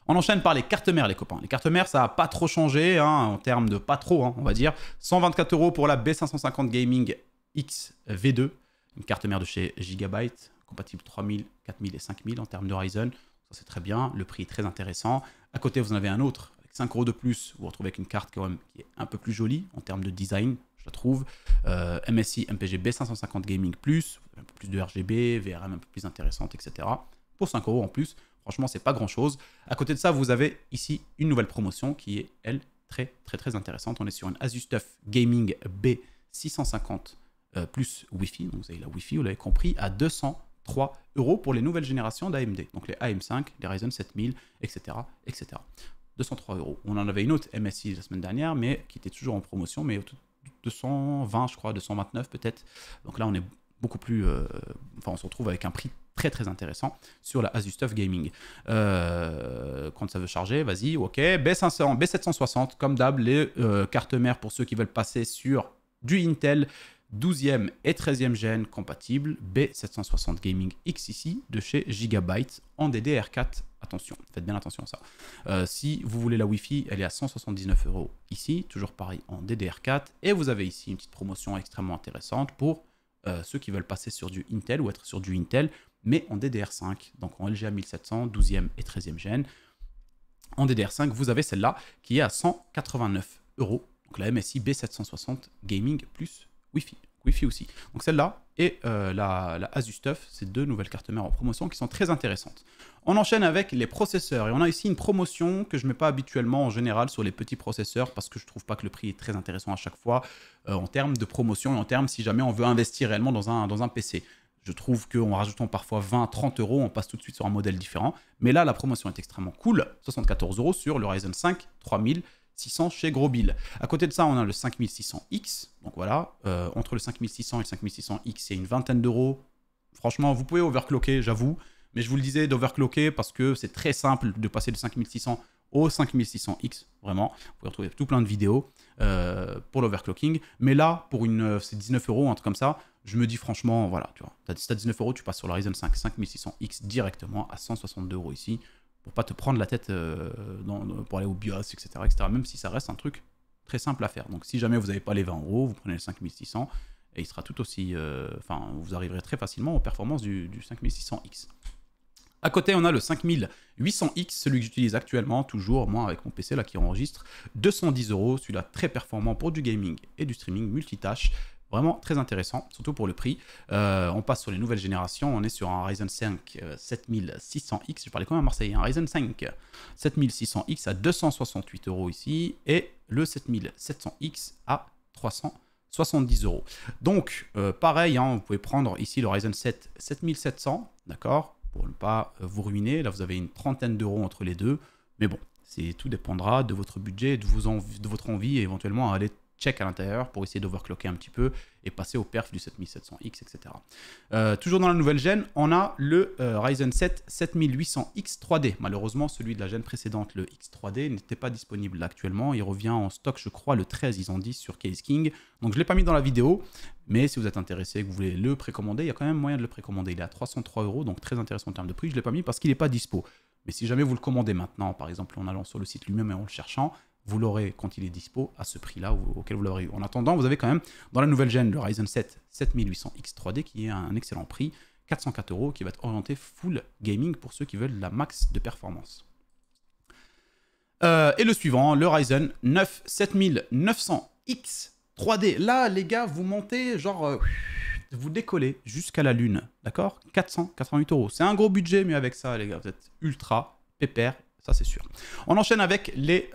Speaker 1: On enchaîne par les cartes mères, les copains. Les cartes mères, ça n'a pas trop changé, hein, en termes de pas trop, hein, on va dire. 124 € pour la B550 Gaming X V2, une carte mère de chez Gigabyte, compatible 3000, 4000 et 5000 en termes de Ryzen. Ça, c'est très bien. Le prix est très intéressant. À côté, vous en avez un autre. 5 € de plus, vous vous retrouvez avec une carte quand même qui est un peu plus jolie en termes de design, je la trouve. MSI MPG B550 Gaming Plus, un peu plus de RGB, VRM un peu plus intéressante, etc. Pour 5 € en plus, franchement, c'est pas grand chose. À côté de ça, vous avez ici une nouvelle promotion qui est, elle, très intéressante. On est sur une Asus TUF Gaming B650 plus Wi-Fi, donc vous avez la Wi-Fi, vous l'avez compris, à 203 € pour les nouvelles générations d'AMD, donc les AM5, les Ryzen 7000, etc. etc. 203 €. On en avait une autre MSI la semaine dernière, mais qui était toujours en promotion, mais 220, je crois, 229 peut-être. Donc là, on est beaucoup plus... enfin, on se retrouve avec un prix très intéressant sur la Asus TUF Gaming. Quand ça veut charger, vas-y, ok. B500, B760, comme d'hab, les cartes mères pour ceux qui veulent passer sur du Intel 12e et 13e gène compatible, B760 Gaming X ici, de chez Gigabyte, en DDR4. Attention, faites bien attention à ça. Si vous voulez la Wi-Fi, elle est à 179 € ici, toujours pareil en DDR4. Et vous avez ici une petite promotion extrêmement intéressante pour ceux qui veulent passer sur du Intel ou être sur du Intel, mais en DDR5, donc en LGA 1700, 12e et 13e gène. En DDR5, vous avez celle-là qui est à 189 €, donc la MSI B760 Gaming plus Wi-Fi. Wi-Fi aussi. Donc celle-là et la Asus TUF, ces deux nouvelles cartes mères en promotion qui sont très intéressantes. On enchaîne avec les processeurs et on a ici une promotion que je ne mets pas habituellement en général sur les petits processeurs parce que je ne trouve pas que le prix est très intéressant à chaque fois en termes de promotion et en termes si jamais on veut investir réellement dans un PC. Je trouve qu'en rajoutant parfois 20-30 €, on passe tout de suite sur un modèle différent. Mais là, la promotion est extrêmement cool. 74 € sur le Ryzen 5 3600 chez Grosbill. À côté de ça, on a le 5600X. Donc voilà, entre le 5600 et le 5600X, c'est une vingtaine d'euros. Franchement, vous pouvez overclocker, j'avoue. Mais je vous le disais d'overclocker parce que c'est très simple de passer de 5600 au 5600X. Vraiment, vous pouvez retrouver tout plein de vidéos pour l'overclocking. Mais là, pour c'est 19 €, un truc comme ça. Je me dis franchement, voilà, tu vois, si tu as 19 €, tu passes sur le Ryzen 5 5600X directement à 162 € ici. Pour pas te prendre la tête pour aller au BIOS, etc., etc. Même si ça reste un truc très simple à faire. Donc si jamais vous n'avez pas les 20 €, vous prenez le 5600 et il sera tout aussi... Enfin, vous arriverez très facilement aux performances du 5600X. À côté, on a le 5800X, celui que j'utilise actuellement, toujours, moi, avec mon PC là qui enregistre. 210 €, celui-là très performant pour du gaming et du streaming multitâche. Vraiment très intéressant, surtout pour le prix. On passe sur les nouvelles générations. On est sur un Ryzen 5 7600X. Je parlais quand même à Marseille. Un Ryzen 5 7600X à 268 € ici. Et le 7700X à 370 €. Donc, pareil, hein, vous pouvez prendre ici le Ryzen 7 7700. D'accord, pour ne pas vous ruiner. Là, vous avez une trentaine d'euros entre les deux. Mais bon, Tout dépendra de votre budget, de votre envie et éventuellement à aller check à l'intérieur pour essayer d'overclocker un petit peu et passer au perf du 7700X, etc. Toujours dans la nouvelle gêne, on a le Ryzen 7 7800X 3D. Malheureusement, celui de la gêne précédente, le X3D, n'était pas disponible actuellement. Il revient en stock, je crois, le 13, ils ont dit, sur Case King. Donc, je ne l'ai pas mis dans la vidéo, mais si vous êtes intéressé et que vous voulez le précommander, il y a quand même moyen de le précommander. Il est à 303 €, donc très intéressant en termes de prix. Je ne l'ai pas mis parce qu'il n'est pas dispo. Mais si jamais vous le commandez maintenant, par exemple en allant sur le site lui-même et en le cherchant, vous l'aurez quand il est dispo à ce prix-là auquel vous l'aurez eu. En attendant, vous avez quand même dans la nouvelle gêne le Ryzen 7 7800X 3D qui est à un excellent prix, 404 €, qui va être orienté full gaming pour ceux qui veulent la max de performance. Et le suivant, le Ryzen 9 7900X 3D. Là, les gars, vous montez, genre, vous décollez jusqu'à la lune, d'accord? 488 €. C'est un gros budget, mais avec ça, les gars, vous êtes ultra pépère. Ça, c'est sûr. On enchaîne avec les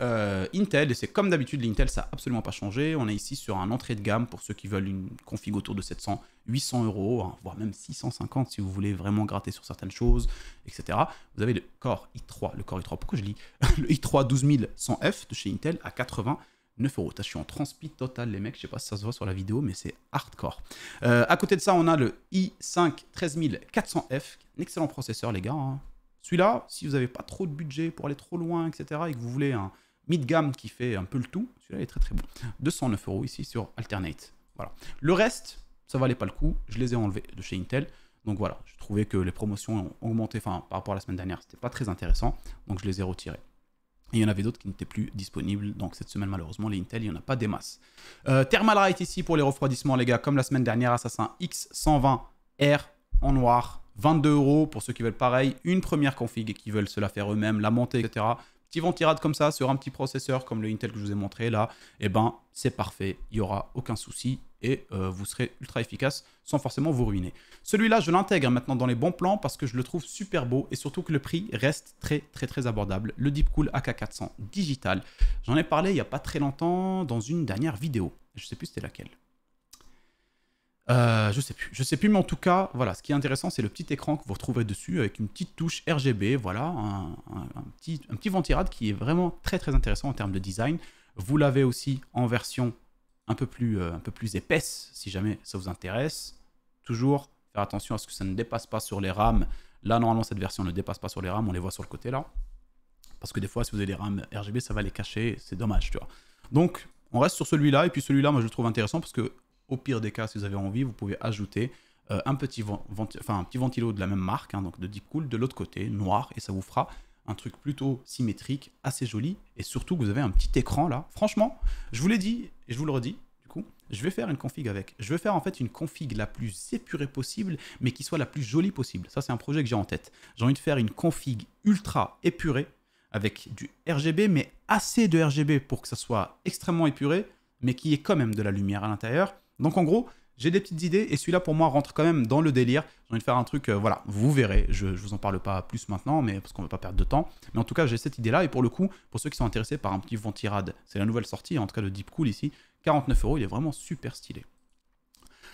Speaker 1: Intel, et c'est comme d'habitude, l'Intel, ça n'a absolument pas changé. On est ici sur un entrée de gamme pour ceux qui veulent une config autour de 700, 800 €, hein, voire même 650 si vous voulez vraiment gratter sur certaines choses, etc. Vous avez le Core i3, pourquoi je lis le i3 12100F de chez Intel à 89 €. Je suis en transpeed total, les mecs, je sais pas si ça se voit sur la vidéo, mais c'est hardcore. À côté de ça, on a le i5 13400F, un excellent processeur, les gars, hein. Celui-là, si vous n'avez pas trop de budget pour aller trop loin, etc., et que vous voulez un mid-gamme qui fait un peu le tout, celui-là est très très bon. 209 € ici sur Alternate. Voilà. Le reste, ça valait pas le coup. Je les ai enlevés de chez Intel. Donc voilà, je trouvais que les promotions ont augmenté, enfin par rapport à la semaine dernière, c'était pas très intéressant. Donc je les ai retirés. Et il y en avait d'autres qui n'étaient plus disponibles. Donc cette semaine, malheureusement, les Intel, il n'y en a pas des masses. Thermalright ici pour les refroidissements, les gars, comme la semaine dernière, Assassin X120R en noir. 22 € pour ceux qui veulent pareil, une première config et qui veulent se la faire eux-mêmes, la monter, etc. Petit ventirad comme ça sur un petit processeur comme le Intel que je vous ai montré là, et ben c'est parfait, il n'y aura aucun souci et vous serez ultra efficace sans forcément vous ruiner. Celui-là, je l'intègre maintenant dans les bons plans parce que je le trouve super beau et surtout que le prix reste très très très abordable. Le Deepcool AK400 digital, j'en ai parlé il n'y a pas très longtemps dans une dernière vidéo, je ne sais plus c'était laquelle. Je sais plus, mais en tout cas, voilà, ce qui est intéressant, c'est le petit écran que vous retrouverez dessus avec une petite touche RGB, voilà, un petit ventirad qui est vraiment très très intéressant en termes de design. Vous l'avez aussi en version un peu plus épaisse, si jamais ça vous intéresse. Toujours faire attention à ce que ça ne dépasse pas sur les rames. Là, normalement, cette version ne dépasse pas sur les rames, on les voit sur le côté là. Parce que des fois, si vous avez des rames RGB, ça va les cacher, c'est dommage, tu vois. Donc, on reste sur celui-là, et puis celui-là, moi, je le trouve intéressant parce que au pire des cas, si vous avez envie, vous pouvez ajouter un petit ventilo de la même marque, hein, donc de Deepcool, de l'autre côté, noir, et ça vous fera un truc plutôt symétrique, assez joli, et surtout que vous avez un petit écran là. Franchement, je vous l'ai dit, et je vous le redis, du coup, je vais faire une config avec. Je vais faire en fait une config la plus épurée possible, mais qui soit la plus jolie possible. Ça, c'est un projet que j'ai en tête. J'ai envie de faire une config ultra épurée, avec du RGB, mais assez de RGB pour que ça soit extrêmement épuré, mais qui ait quand même de la lumière à l'intérieur. Donc en gros, j'ai des petites idées et celui-là pour moi rentre quand même dans le délire. J'ai envie de faire un truc, voilà, vous verrez. Je vous en parle pas plus maintenant, mais parce qu'on ne va pas perdre de temps. Mais en tout cas, j'ai cette idée-là et pour le coup, pour ceux qui sont intéressés par un petit ventirad, c'est la nouvelle sortie, en tout cas de Deepcool ici, 49 €, il est vraiment super stylé.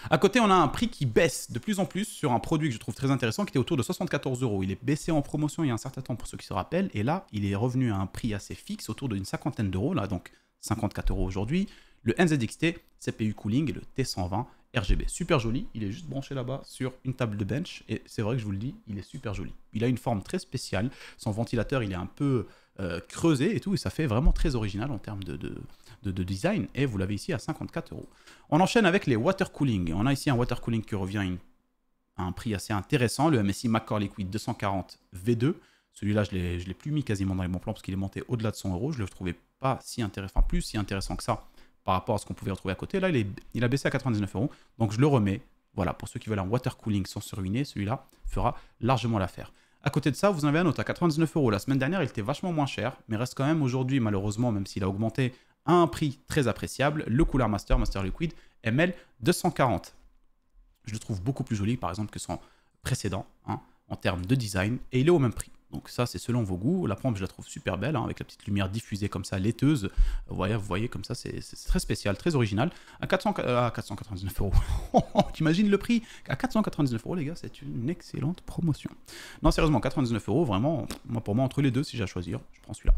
Speaker 1: À côté, on a un prix qui baisse de plus en plus sur un produit que je trouve très intéressant qui était autour de 74 €. Il est baissé en promotion il y a un certain temps pour ceux qui se rappellent et là, il est revenu à un prix assez fixe autour d'une cinquantaine d'euros, là, donc 54 € aujourd'hui. Le NZXT CPU Cooling et le T120 RGB. Super joli, il est juste branché là-bas sur une table de bench et c'est vrai que je vous le dis, il est super joli. Il a une forme très spéciale, son ventilateur il est un peu creusé et tout et ça fait vraiment très original en termes de design et vous l'avez ici à 54 €. On enchaîne avec les water cooling. On a ici un water cooling qui revient à un prix assez intéressant, le MSI McCore Liquid 240 V2. Celui-là, je ne l'ai plus mis quasiment dans les bons plans parce qu'il est monté au-delà de 100 €. Je ne le trouvais pas si intéressant, enfin plus si intéressant que ça par rapport à ce qu'on pouvait retrouver à côté. Là, il a baissé à 99 €. Donc, je le remets. Voilà, pour ceux qui veulent un water cooling sans se ruiner, celui-là fera largement l'affaire. À côté de ça, vous en avez un autre à 99 €. La semaine dernière, il était vachement moins cher, mais reste quand même aujourd'hui, malheureusement, même s'il a augmenté, à un prix très appréciable, le Cooler Master Liquid ML 240. Je le trouve beaucoup plus joli, par exemple, que son précédent, hein, en termes de design, et il est au même prix. Donc ça, c'est selon vos goûts. La pompe, je la trouve super belle, hein, avec la petite lumière diffusée comme ça, laiteuse. Vous voyez comme ça, c'est très spécial, très original. À 499 €. T'imagines le prix? À 499 €, les gars, c'est une excellente promotion. Non, sérieusement, 99 €, vraiment, pour moi, entre les deux, si j'ai à choisir, je prends celui-là.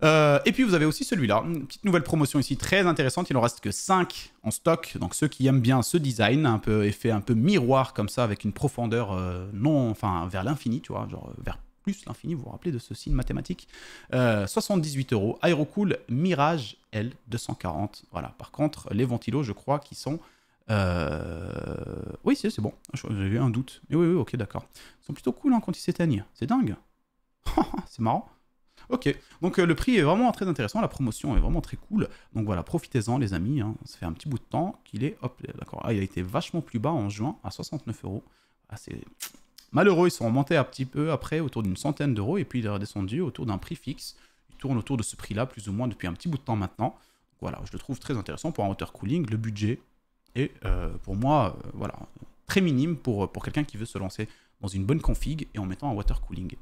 Speaker 1: Et puis vous avez aussi celui-là, une petite nouvelle promotion ici très intéressante, il en reste que 5 en stock, donc ceux qui aiment bien ce design, un peu effet un peu miroir comme ça, avec une profondeur enfin vers l'infini, tu vois, genre vers plus l'infini, vous vous rappelez de ce signe mathématique. 78 €, Aerocool Mirage L 240, voilà. Par contre, les ventilos, je crois qu'ils sont... Oui, c'est bon, j'ai eu un doute, mais oui, ok, d'accord. Ils sont plutôt cool hein, quand ils s'éteignent, c'est dingue. C'est marrant. Ok, donc le prix est vraiment très intéressant, la promotion est vraiment très cool. Donc voilà, profitez-en les amis, hein. Ça fait un petit bout de temps qu'il est... Hop, d'accord, il a été vachement plus bas en juin, à 69 €. Ah, c'est malheureux, ils sont remontés un petit peu après, autour d'une centaine d'euros, et puis il est redescendu autour d'un prix fixe. Il tourne autour de ce prix-là, plus ou moins, depuis un petit bout de temps maintenant. Donc voilà, je le trouve très intéressant pour un water cooling, le budget est pour moi, voilà, très minime pour quelqu'un qui veut se lancer dans une bonne config et en mettant un water cooling.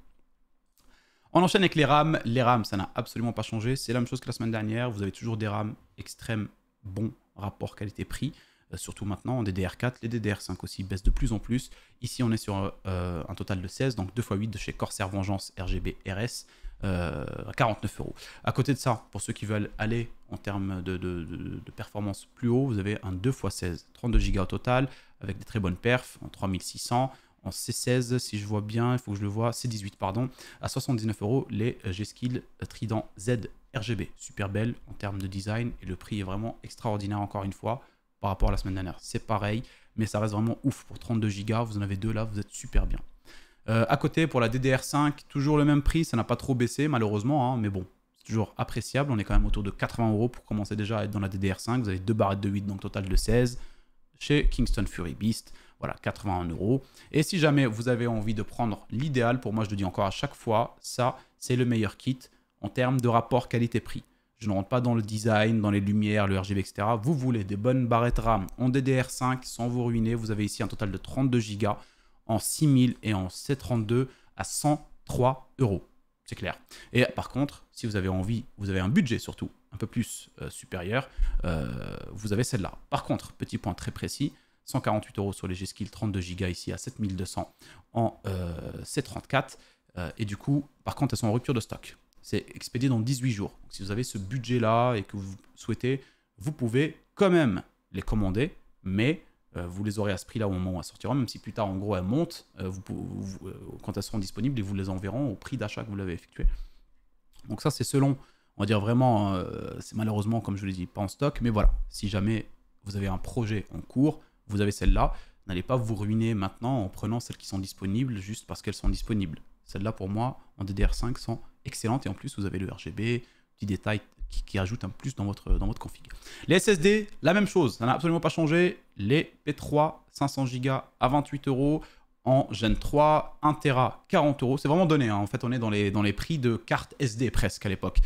Speaker 1: On enchaîne avec les RAM. Les RAM, ça n'a absolument pas changé. C'est la même chose que la semaine dernière. Vous avez toujours des RAM extrême bon rapport qualité-prix. Surtout maintenant en DDR4. Les DDR5 aussi baissent de plus en plus. Ici, on est sur un total de 16. Donc 2x8 de chez Corsair Vengeance RGB RS. À 49 €. À côté de ça, pour ceux qui veulent aller en termes de performance plus haut, vous avez un 2x16. 32 Go au total. Avec des très bonnes perfs. En 3600. En C16, si je vois bien, il faut que je le vois, C18, pardon, à 79 €, les G-Skill Trident Z RGB. Super belle en termes de design et le prix est vraiment extraordinaire encore une fois par rapport à la semaine dernière. C'est pareil, mais ça reste vraiment ouf pour 32 Go. Vous en avez deux là, vous êtes super bien. À côté, pour la DDR5, toujours le même prix, ça n'a pas trop baissé malheureusement, hein, mais bon, c'est toujours appréciable. On est quand même autour de 80 € pour commencer déjà à être dans la DDR5. Vous avez deux barrettes de 8, donc total de 16 chez Kingston Fury Beast. Voilà, 81 €. Et si jamais vous avez envie de prendre l'idéal, pour moi je le dis encore à chaque fois, ça c'est le meilleur kit en termes de rapport qualité-prix. Je ne rentre pas dans le design, dans les lumières, le RGB, etc. Vous voulez des bonnes barrettes RAM en DDR5 sans vous ruiner. Vous avez ici un total de 32 Go en 6000 et en C32 à 103 €. C'est clair. Et par contre, si vous avez envie, vous avez un budget surtout un peu plus supérieur, vous avez celle-là. Par contre, petit point très précis, 148 € sur les G-Skill 32 Go ici à 7200 en C34. Et du coup, par contre, elles sont en rupture de stock. C'est expédié dans 18 jours. Donc, si vous avez ce budget-là et que vous souhaitez, vous pouvez quand même les commander, mais vous les aurez à ce prix-là au moment où elles sortiront, même si plus tard, en gros, elles montent, quand elles seront disponibles, ils vous les enverront au prix d'achat que vous l'avez effectué. Donc ça, c'est selon, on va dire vraiment, c'est malheureusement, comme je vous l'ai dit, pas en stock, mais voilà, si jamais vous avez un projet en cours, vous avez celle-là. N'allez pas vous ruiner maintenant en prenant celles qui sont disponibles juste parce qu'elles sont disponibles. Celles-là, pour moi, en DDR5, sont excellentes. Et en plus, vous avez le RGB, petits détails qui ajoutent un plus dans votre config. Les SSD, la même chose. Ça n'a absolument pas changé. Les P3, 500 Go à 28 € en Gen 3, 1 Tera, 40 €. C'est vraiment donné, hein. En fait, on est dans les prix de cartes SD presque à l'époque.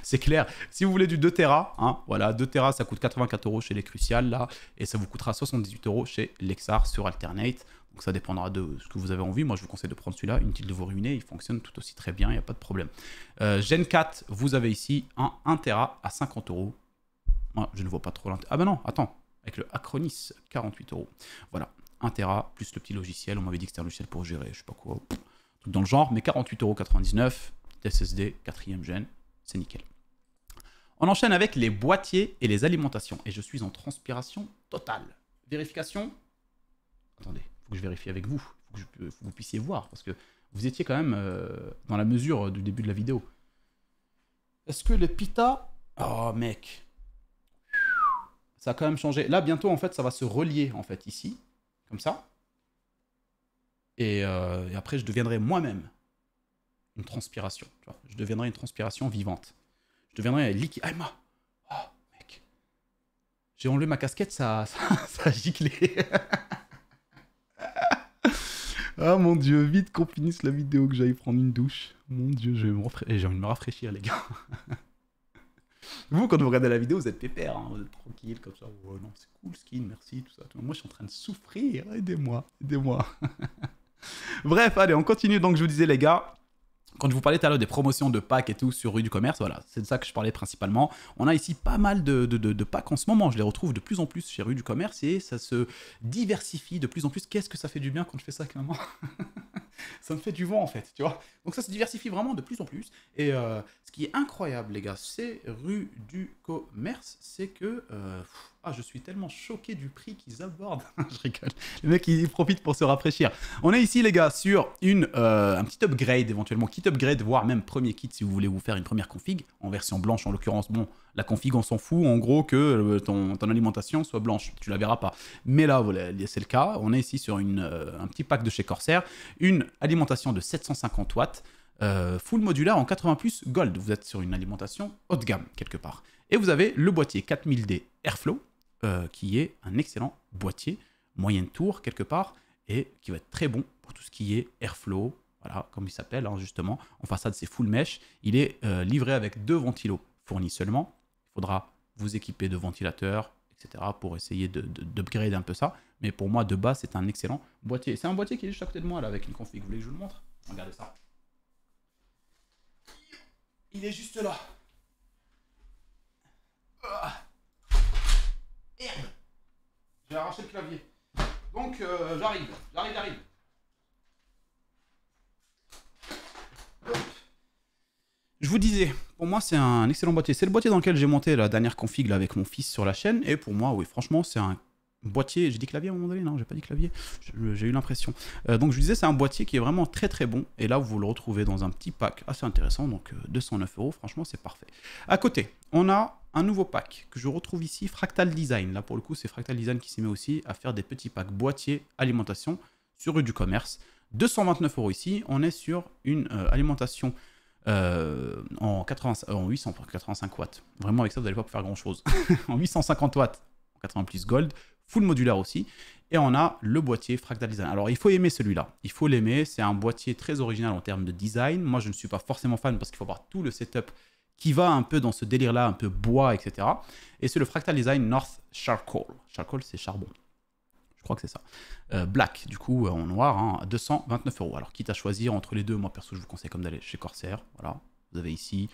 Speaker 1: C'est clair. Si vous voulez du 2 Tera, hein, voilà, 2 Tera, ça coûte 84 € chez les Crucial, là, et ça vous coûtera 78 € chez Lexar sur Alternate. Donc ça dépendra de ce que vous avez envie. Moi, je vous conseille de prendre celui-là. Inutile de vous ruiner, il fonctionne tout aussi très bien, il n'y a pas de problème. Gen 4, vous avez ici un 1 Tera à 50 €. Moi, je ne vois pas trop l'intérêt. Ah ben non, attends, avec le Acronis, 48 €. Voilà. 1 Tera plus le petit logiciel, on m'avait dit que c'était un logiciel pour gérer, je sais pas quoi, tout dans le genre, mais 48,99 €, SSD, 4e gen, c'est nickel. On enchaîne avec les boîtiers et les alimentations, et je suis en transpiration totale. Vérification. Attendez, il faut que je vérifie avec vous, il faut que vous puissiez voir, parce que vous étiez quand même dans la mesure du début de la vidéo. Est-ce que les pita... Oh mec, ça a quand même changé. Là, bientôt, en fait, ça va se relier, en fait, ici. Comme ça. Et après, je deviendrai moi-même une transpiration. Tu vois, je deviendrai une transpiration vivante. Je deviendrai un liquide. Ah, oh, mec. J'ai enlevé ma casquette, ça a giclé. Ah mon dieu, vite qu'on finisse la vidéo, que j'aille prendre une douche. Mon dieu, j'ai envie de me rafraîchir, les gars. Vous, quand vous regardez la vidéo, vous êtes pépère, hein, vous êtes tranquille, comme ça. Oh non, c'est cool, skin, merci, tout ça. Moi, je suis en train de souffrir. Aidez-moi, aidez-moi. Bref, allez, on continue. Donc, je vous disais, les gars, quand je vous parlais tout à l'heure des promotions de packs et tout sur Rue du Commerce, voilà, c'est de ça que je parlais principalement. On a ici pas mal de packs en ce moment. Je les retrouve de plus en plus chez Rue du Commerce et ça se diversifie de plus en plus. Qu'est-ce que ça fait du bien quand je fais ça avec maman. Ça me fait du vent en fait, tu vois. Donc ça se diversifie vraiment de plus en plus. Et ce qui est incroyable, les gars, c'est rue du commerce, c'est que je suis tellement choqué du prix qu'ils abordent. Je rigole. Les mecs, ils profitent pour se rafraîchir. On est ici, les gars, sur un petit upgrade, éventuellement kit upgrade, voire même premier kit si vous voulez vous faire une première config en version blanche. En l'occurrence, bon, la config, on s'en fout. En gros, que ton alimentation soit blanche. Tu la verras pas. Mais là, voilà, c'est le cas. On est ici sur un petit pack de chez Corsair. Une alimentation de 750 watts. Full modulaire en 80 plus Gold. Vous êtes sur une alimentation haut de gamme, quelque part. Et vous avez le boîtier 4000D Airflow, qui est un excellent boîtier, moyenne tour, quelque part, et qui va être très bon pour tout ce qui est Airflow, voilà, comme il s'appelle, hein, justement. En façade, c'est full mesh. Il est livré avec 2 ventilos fournis seulement. Il faudra vous équiper de ventilateurs, etc., pour essayer d'upgrade un peu ça. Mais pour moi, de base, c'est un excellent boîtier. C'est un boîtier qui est juste à côté de moi, là, avec une config. Vous voulez que je vous le montre? Regardez ça. Il est juste là. Merde. J'ai arraché le clavier. Donc, j'arrive. Je vous disais, pour moi, c'est un excellent boîtier. C'est le boîtier dans lequel j'ai monté la dernière config là, avec mon fils sur la chaîne. Et pour moi, oui, franchement, c'est un boîtier. J'ai dit clavier à un moment donné? Non, j'ai pas dit clavier. J'ai eu l'impression. Donc, je vous disais, c'est un boîtier qui est vraiment très très bon. Et là, vous le retrouvez dans un petit pack assez intéressant. Donc, 209 €. Franchement, c'est parfait. À côté, on a un nouveau pack que je retrouve ici, Fractal Design. Là, pour le coup, c'est Fractal Design qui s'y met aussi à faire des petits packs boîtiers alimentation sur rue du commerce. 229 € ici. On est sur une alimentation en 885 watts. Vraiment, avec ça, vous n'allez pas faire grand chose. En 850 watts, 80 plus Gold, full modulaire aussi. Et on a le boîtier Fractal Design. Alors, il faut aimer celui-là. Il faut l'aimer. C'est un boîtier très original en termes de design. Moi, je ne suis pas forcément fan parce qu'il faut avoir tout le setup qui va un peu dans ce délire-là, un peu bois, etc. Et c'est le Fractal Design North Charcoal. Charcoal, c'est charbon. Je crois que c'est ça. Black, du coup, en noir, hein, à 229 €. Alors, quitte à choisir entre les deux, moi, perso, je vous conseille comme d'aller chez Corsair. Voilà, vous avez ici.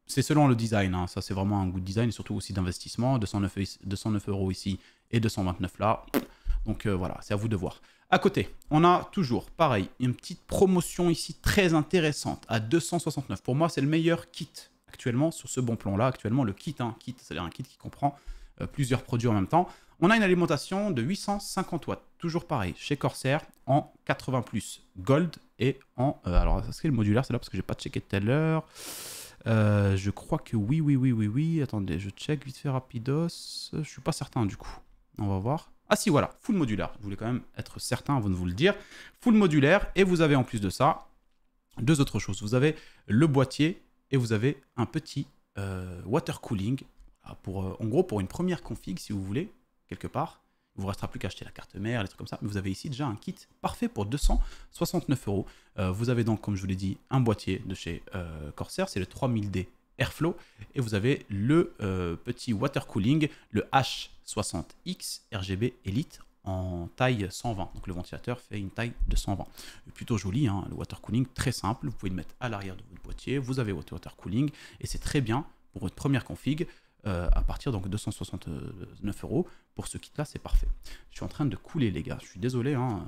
Speaker 1: C'est selon le design, hein. Ça, c'est vraiment un goût de design, et surtout aussi d'investissement. 209 € ici et 229 là. Donc, voilà, c'est à vous de voir. À côté, on a toujours, pareil, une petite promotion ici très intéressante à 269. Pour moi, c'est le meilleur kit actuellement sur ce bon plan-là. Actuellement, le kit, c'est-à-dire un kit qui comprend plusieurs produits en même temps. On a une alimentation de 850 watts, toujours pareil, chez Corsair, en 80 plus Gold et en... alors, est-ce que le modulaire, c'est là parce que j'ai pas checké tout à l'heure. Je crois que oui. Attendez, je check vite fait rapidos. Je suis pas certain du coup. On va voir. Ah si, voilà, full modulaire. Je voulais quand même être certain avant de vous le dire. Full modulaire, et vous avez en plus de ça, 2 autres choses. Vous avez le boîtier et vous avez un petit water cooling. En gros, pour une première config, si vous voulez, quelque part, il ne vous restera plus qu'à acheter la carte mère, les trucs comme ça. Mais vous avez ici déjà un kit parfait pour 269 €. Vous avez donc, comme je vous l'ai dit, un boîtier de chez Corsair, c'est le 3000D Airflow. Et vous avez le petit water cooling, le H60X RGB Elite en taille 120. Donc le ventilateur fait une taille de 120. Plutôt joli, hein, le water cooling, très simple. Vous pouvez le mettre à l'arrière de votre boîtier. Vous avez votre water cooling et c'est très bien pour votre première config. À partir donc 269 € pour ce kit là, c'est parfait. Je suis en train de couler, les gars, je suis désolé, hein,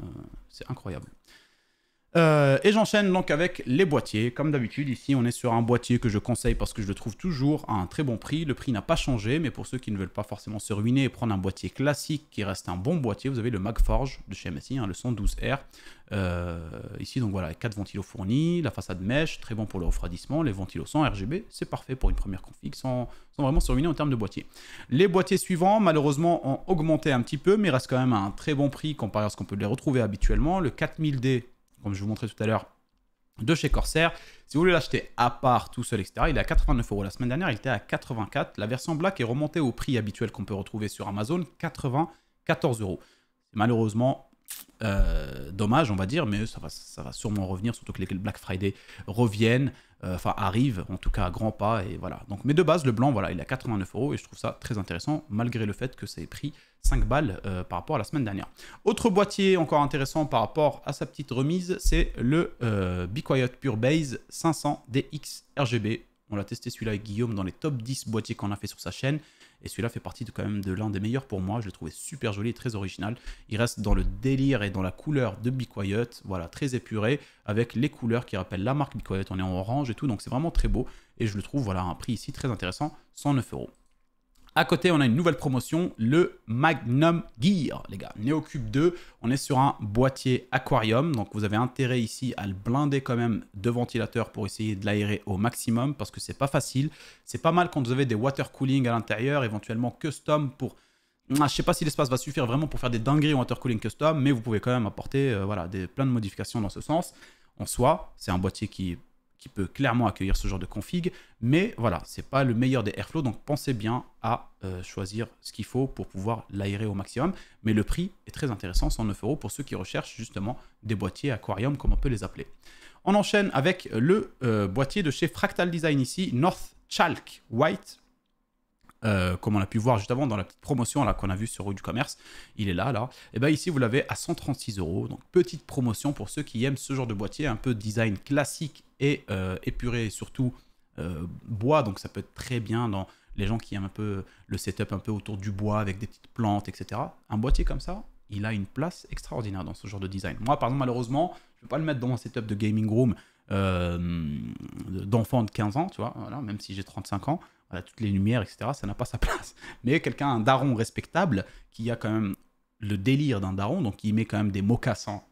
Speaker 1: c'est incroyable. Et j'enchaîne donc avec les boîtiers. Comme d'habitude, ici on est sur un boîtier que je conseille parce que je le trouve toujours à un très bon prix. Le prix n'a pas changé, mais pour ceux qui ne veulent pas forcément se ruiner et prendre un boîtier classique qui reste un bon boîtier, vous avez le Magforge de chez MSI, hein, le 112R. Ici donc voilà, 4 ventilos fournis, la façade mèche, très bon pour le refroidissement, les ventilos sans RGB, c'est parfait pour une première config sans vraiment se ruiner en termes de boîtier. Les boîtiers suivants, malheureusement, ont augmenté un petit peu, mais restent quand même à un très bon prix comparé à ce qu'on peut les retrouver habituellement. Le 4000D, comme je vous montrais tout à l'heure, de chez Corsair. Si vous voulez l'acheter à part, tout seul, etc., il est à 89 €. La semaine dernière, il était à 84. La version Black est remontée au prix habituel qu'on peut retrouver sur Amazon, 94 €. C'est malheureusement dommage, on va dire, mais ça va sûrement revenir, surtout que les Black Friday reviennent, arrivent, en tout cas à grands pas, et voilà. Donc, mais de base, le blanc, voilà, il est à 89 € et je trouve ça très intéressant, malgré le fait que ça ait pris 5 balles par rapport à la semaine dernière. Autre boîtier encore intéressant par rapport à sa petite remise, c'est le Be Quiet Pure Base 500 DX RGB. On l'a testé celui-là avec Guillaume dans les top 10 boîtiers qu'on a fait sur sa chaîne. Et celui-là fait partie quand même de l'un des meilleurs pour moi. Je l'ai trouvé super joli et très original. Il reste dans le délire et dans la couleur de Be Quiet. Voilà, très épuré, avec les couleurs qui rappellent la marque Be Quiet. On est en orange et tout, donc c'est vraiment très beau. Et je le trouve, voilà, à un prix ici très intéressant, 109 €. À côté, on a une nouvelle promotion, le Magnum Gear, les gars. Neocube 2, on est sur un boîtier aquarium. Donc, vous avez intérêt ici à le blinder quand même de ventilateurs pour essayer de l'aérer au maximum parce que c'est pas facile. C'est pas mal quand vous avez des water cooling à l'intérieur, éventuellement custom pour... Je sais pas si l'espace va suffire vraiment pour faire des dingueries en water cooling custom, mais vous pouvez quand même apporter voilà, plein de modifications dans ce sens. En soi, c'est un boîtier qui peut clairement accueillir ce genre de config, mais voilà, c'est pas le meilleur des airflow, donc pensez bien à choisir ce qu'il faut pour pouvoir l'aérer au maximum, mais le prix est très intéressant, 109 € pour ceux qui recherchent justement des boîtiers aquarium, comme on peut les appeler. On enchaîne avec le boîtier de chez Fractal Design ici, North Chalk White, comme on a pu voir juste avant dans la petite promotion là qu'on a vue sur Rue du Commerce, il est là, et bien ici vous l'avez à 136 €, donc petite promotion pour ceux qui aiment ce genre de boîtier, un peu design classique et épuré, et surtout bois, donc ça peut être très bien dans les gens qui aiment un peu le setup un peu autour du bois avec des petites plantes, etc. Un boîtier comme ça, il a une place extraordinaire dans ce genre de design. Moi par exemple malheureusement, je ne peux pas le mettre dans mon setup de gaming room d'enfant de 15 ans, tu vois, voilà, même si j'ai 35 ans, voilà, toutes les lumières, etc., ça n'a pas sa place. Mais quelqu'un, un daron respectable, qui a quand même le délire d'un daron, donc qui met quand même des mocassins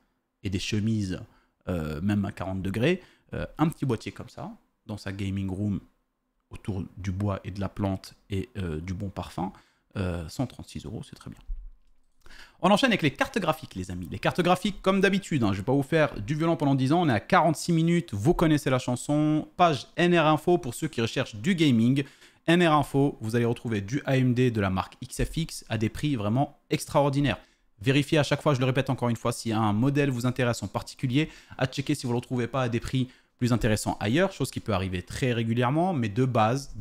Speaker 1: et des chemises, même à 40 degrés, un petit boîtier comme ça, dans sa gaming room, autour du bois et de la plante et du bon parfum, 136 €, c'est très bien. On enchaîne avec les cartes graphiques, les amis. Les cartes graphiques, comme d'habitude, hein, je ne vais pas vous faire du violon pendant 10 ans. On est à 46 minutes, vous connaissez la chanson. Page NR Info pour ceux qui recherchent du gaming. NR Info, vous allez retrouver du AMD de la marque XFX à des prix vraiment extraordinaires. Vérifiez à chaque fois, je le répète encore une fois, si un modèle vous intéresse en particulier, à checker si vous ne le retrouvez pas à des prix plus intéressants ailleurs, chose qui peut arriver très régulièrement, mais de base,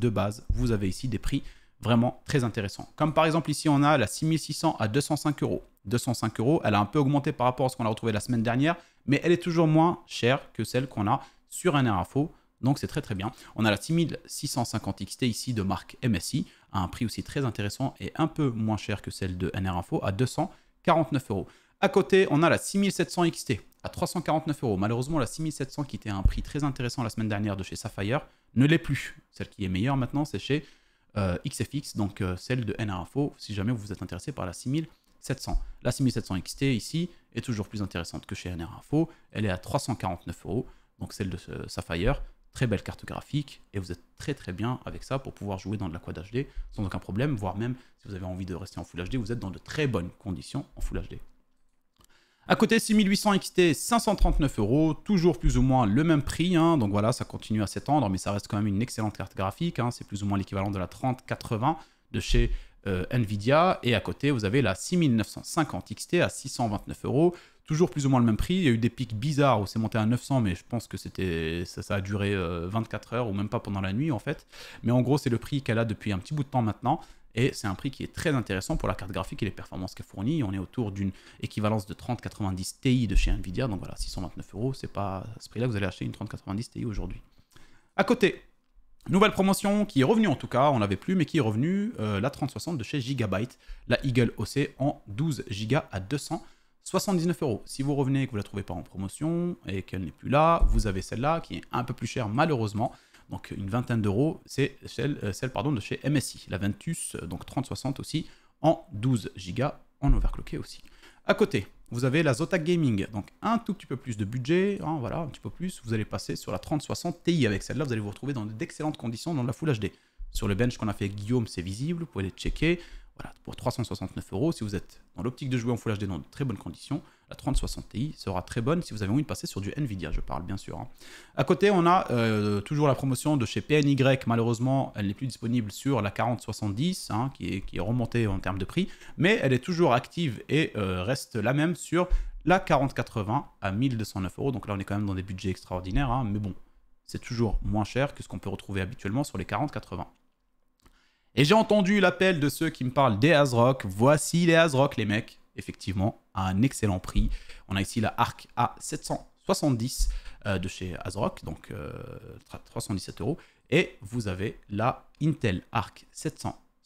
Speaker 1: vous avez ici des prix vraiment très intéressant. Comme par exemple ici on a la 6600 à 205 €. 205 €, elle a un peu augmenté par rapport à ce qu'on a retrouvé la semaine dernière, mais elle est toujours moins chère que celle qu'on a sur NR Info, donc c'est très très bien. On a la 6650 XT ici de marque MSI, à un prix aussi très intéressant et un peu moins cher que celle de NR Info, à 249 €. À côté, on a la 6700 XT à 349 €. Malheureusement, la 6700 qui était à un prix très intéressant la semaine dernière de chez Sapphire ne l'est plus. Celle qui est meilleure maintenant, c'est chez XFX, donc celle de NR Info, si jamais vous êtes intéressé par la 6700. La 6700 XT ici est toujours plus intéressante que chez NR Info, elle est à 349 €, donc celle de Sapphire, très belle carte graphique, et vous êtes très très bien avec ça pour pouvoir jouer dans de la Quad HD sans aucun problème, voire même si vous avez envie de rester en Full HD, vous êtes dans de très bonnes conditions en Full HD. À côté, 6800 XT, 539 €, toujours plus ou moins le même prix, hein, donc voilà, ça continue à s'étendre, mais ça reste quand même une excellente carte graphique, hein, c'est plus ou moins l'équivalent de la 3080 de chez Nvidia, et à côté, vous avez la 6950 XT à 629 €, toujours plus ou moins le même prix, il y a eu des pics bizarres où c'est monté à 900, mais je pense que ça a duré 24 heures, ou même pas pendant la nuit en fait, mais en gros, c'est le prix qu'elle a depuis un petit bout de temps maintenant, et c'est un prix qui est très intéressant pour la carte graphique et les performances qu'elle fournit. On est autour d'une équivalence de 3090 Ti de chez Nvidia. Donc voilà, 629 €, c'est pas à ce prix-là que vous allez acheter une 3090 Ti aujourd'hui. À côté, nouvelle promotion qui est revenue en tout cas, on l'avait plus, mais qui est revenue, la 3060 de chez Gigabyte, la Eagle OC en 12 Go à 279 €. Si vous revenez et que vous ne la trouvez pas en promotion et qu'elle n'est plus là, vous avez celle-là qui est un peu plus chère malheureusement. Donc une vingtaine d'euros, c'est celle de chez MSI, la Ventus, donc 3060 aussi, en 12 Go, en overclocké aussi. À côté, vous avez la Zotac Gaming, donc un tout petit peu plus de budget, hein, voilà, un petit peu plus, vous allez passer sur la 3060 Ti. Avec celle-là, vous allez vous retrouver dans d'excellentes conditions dans la Full HD. Sur le bench qu'on a fait avec Guillaume, c'est visible, vous pouvez les checker. Voilà, pour 369 €, si vous êtes dans l'optique de jouer en Full HD dans de très bonnes conditions, la 3060 Ti sera très bonne si vous avez envie de passer sur du Nvidia, je parle bien sûr. Hein. À côté, on a toujours la promotion de chez PNY, malheureusement, elle n'est plus disponible sur la 4070, hein, qui est remontée en termes de prix, mais elle est toujours active et reste la même sur la 4080 à 1209 €, donc là on est quand même dans des budgets extraordinaires, hein, mais bon, c'est toujours moins cher que ce qu'on peut retrouver habituellement sur les 4080. Et j'ai entendu l'appel de ceux qui me parlent des ASRock. Voici les ASRock, les mecs. Effectivement, à un excellent prix. On a ici la Arc A770 de chez ASRock, donc 317 €. Et vous avez la Intel Arc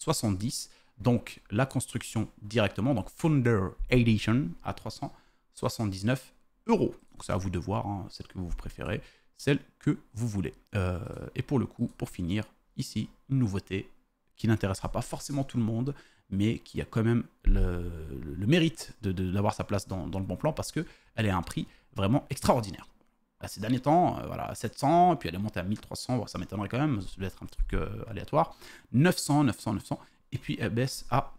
Speaker 1: 370. Donc la construction directement, donc Founder Edition à 379 euros. Donc c'est à vous de voir, hein, celle que vous préférez, celle que vous voulez. Et pour le coup, pour finir, ici, une nouveauté qui n'intéressera pas forcément tout le monde, mais qui a quand même le mérite d'avoir sa place dans le bon plan parce qu'elle est à un prix vraiment extraordinaire. Ces derniers temps, voilà, à 700, puis elle est montée à 1300, bon, ça m'étonnerait quand même, ça doit être un truc aléatoire. 900, 900, 900, et puis elle baisse à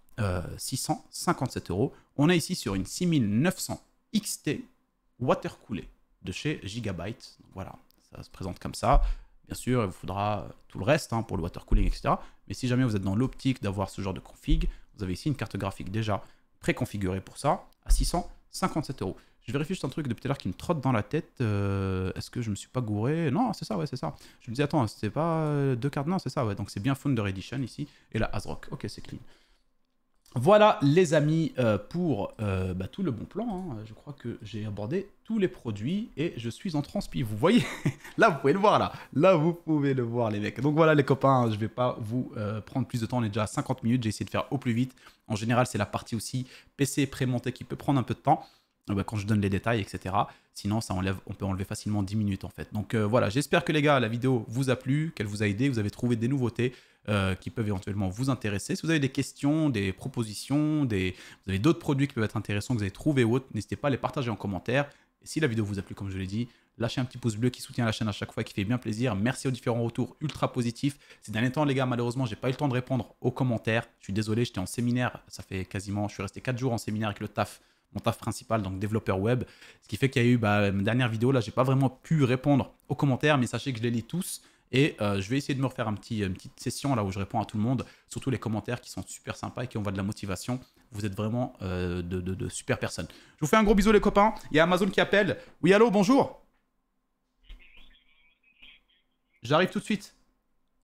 Speaker 1: 657 euros. On est ici sur une 6900 XT water coolée de chez Gigabyte. Donc voilà, ça se présente comme ça. Bien sûr, il vous faudra tout le reste hein, pour le water cooling, etc. Mais si jamais vous êtes dans l'optique d'avoir ce genre de config, vous avez ici une carte graphique déjà préconfigurée pour ça, à 657 euros. Je vérifie juste un truc depuis tout à l'heure qui me trotte dans la tête. Est-ce que je me suis pas gouré? Non, c'est ça, ouais, c'est ça. Je me dis, attends, c'était pas deux cartes? Non, c'est ça, ouais. Donc c'est bien Founder Edition ici. Et la ASRock. Ok, c'est clean. Voilà, les amis, pour tout le bon plan. Hein. Je crois que j'ai abordé tous les produits et je suis en transpi. Vous voyez? Là, vous pouvez le voir, là. Là, vous pouvez le voir, les mecs. Donc voilà, les copains, je ne vais pas vous prendre plus de temps. On est déjà à 50 minutes. J'ai essayé de faire au plus vite. En général, c'est la partie aussi PC prémonté qui peut prendre un peu de temps. Quand je donne les détails, etc. Sinon, on peut enlever facilement 10 minutes, en fait. Donc voilà, j'espère que les gars, la vidéo vous a plu, qu'elle vous a aidé, vous avez trouvé des nouveautés qui peuvent éventuellement vous intéresser. Si vous avez des questions, des propositions, vous avez d'autres produits qui peuvent être intéressants que vous avez trouvés ou autres, n'hésitez pas à les partager en commentaire. Et si la vidéo vous a plu, comme je l'ai dit, lâchez un petit pouce bleu qui soutient la chaîne à chaque fois, qui fait bien plaisir. Merci aux différents retours ultra positifs. Ces derniers temps, les gars, malheureusement, j'ai pas eu le temps de répondre aux commentaires. Je suis désolé, j'étais en séminaire. Ça fait quasiment, je suis resté 4 jours en séminaire avec mon taf principal, donc développeur web. Ce qui fait qu'il y a eu ma dernière vidéo, là, j'ai pas vraiment pu répondre aux commentaires, mais sachez que je les lis tous. Et je vais essayer de me refaire une petite session là où je réponds à tout le monde, surtout les commentaires qui sont super sympas et qui envoient de la motivation. Vous êtes vraiment de super personnes. Je vous fais un gros bisou les copains. Il y a Amazon qui appelle. Oui, allô, bonjour. J'arrive tout de suite.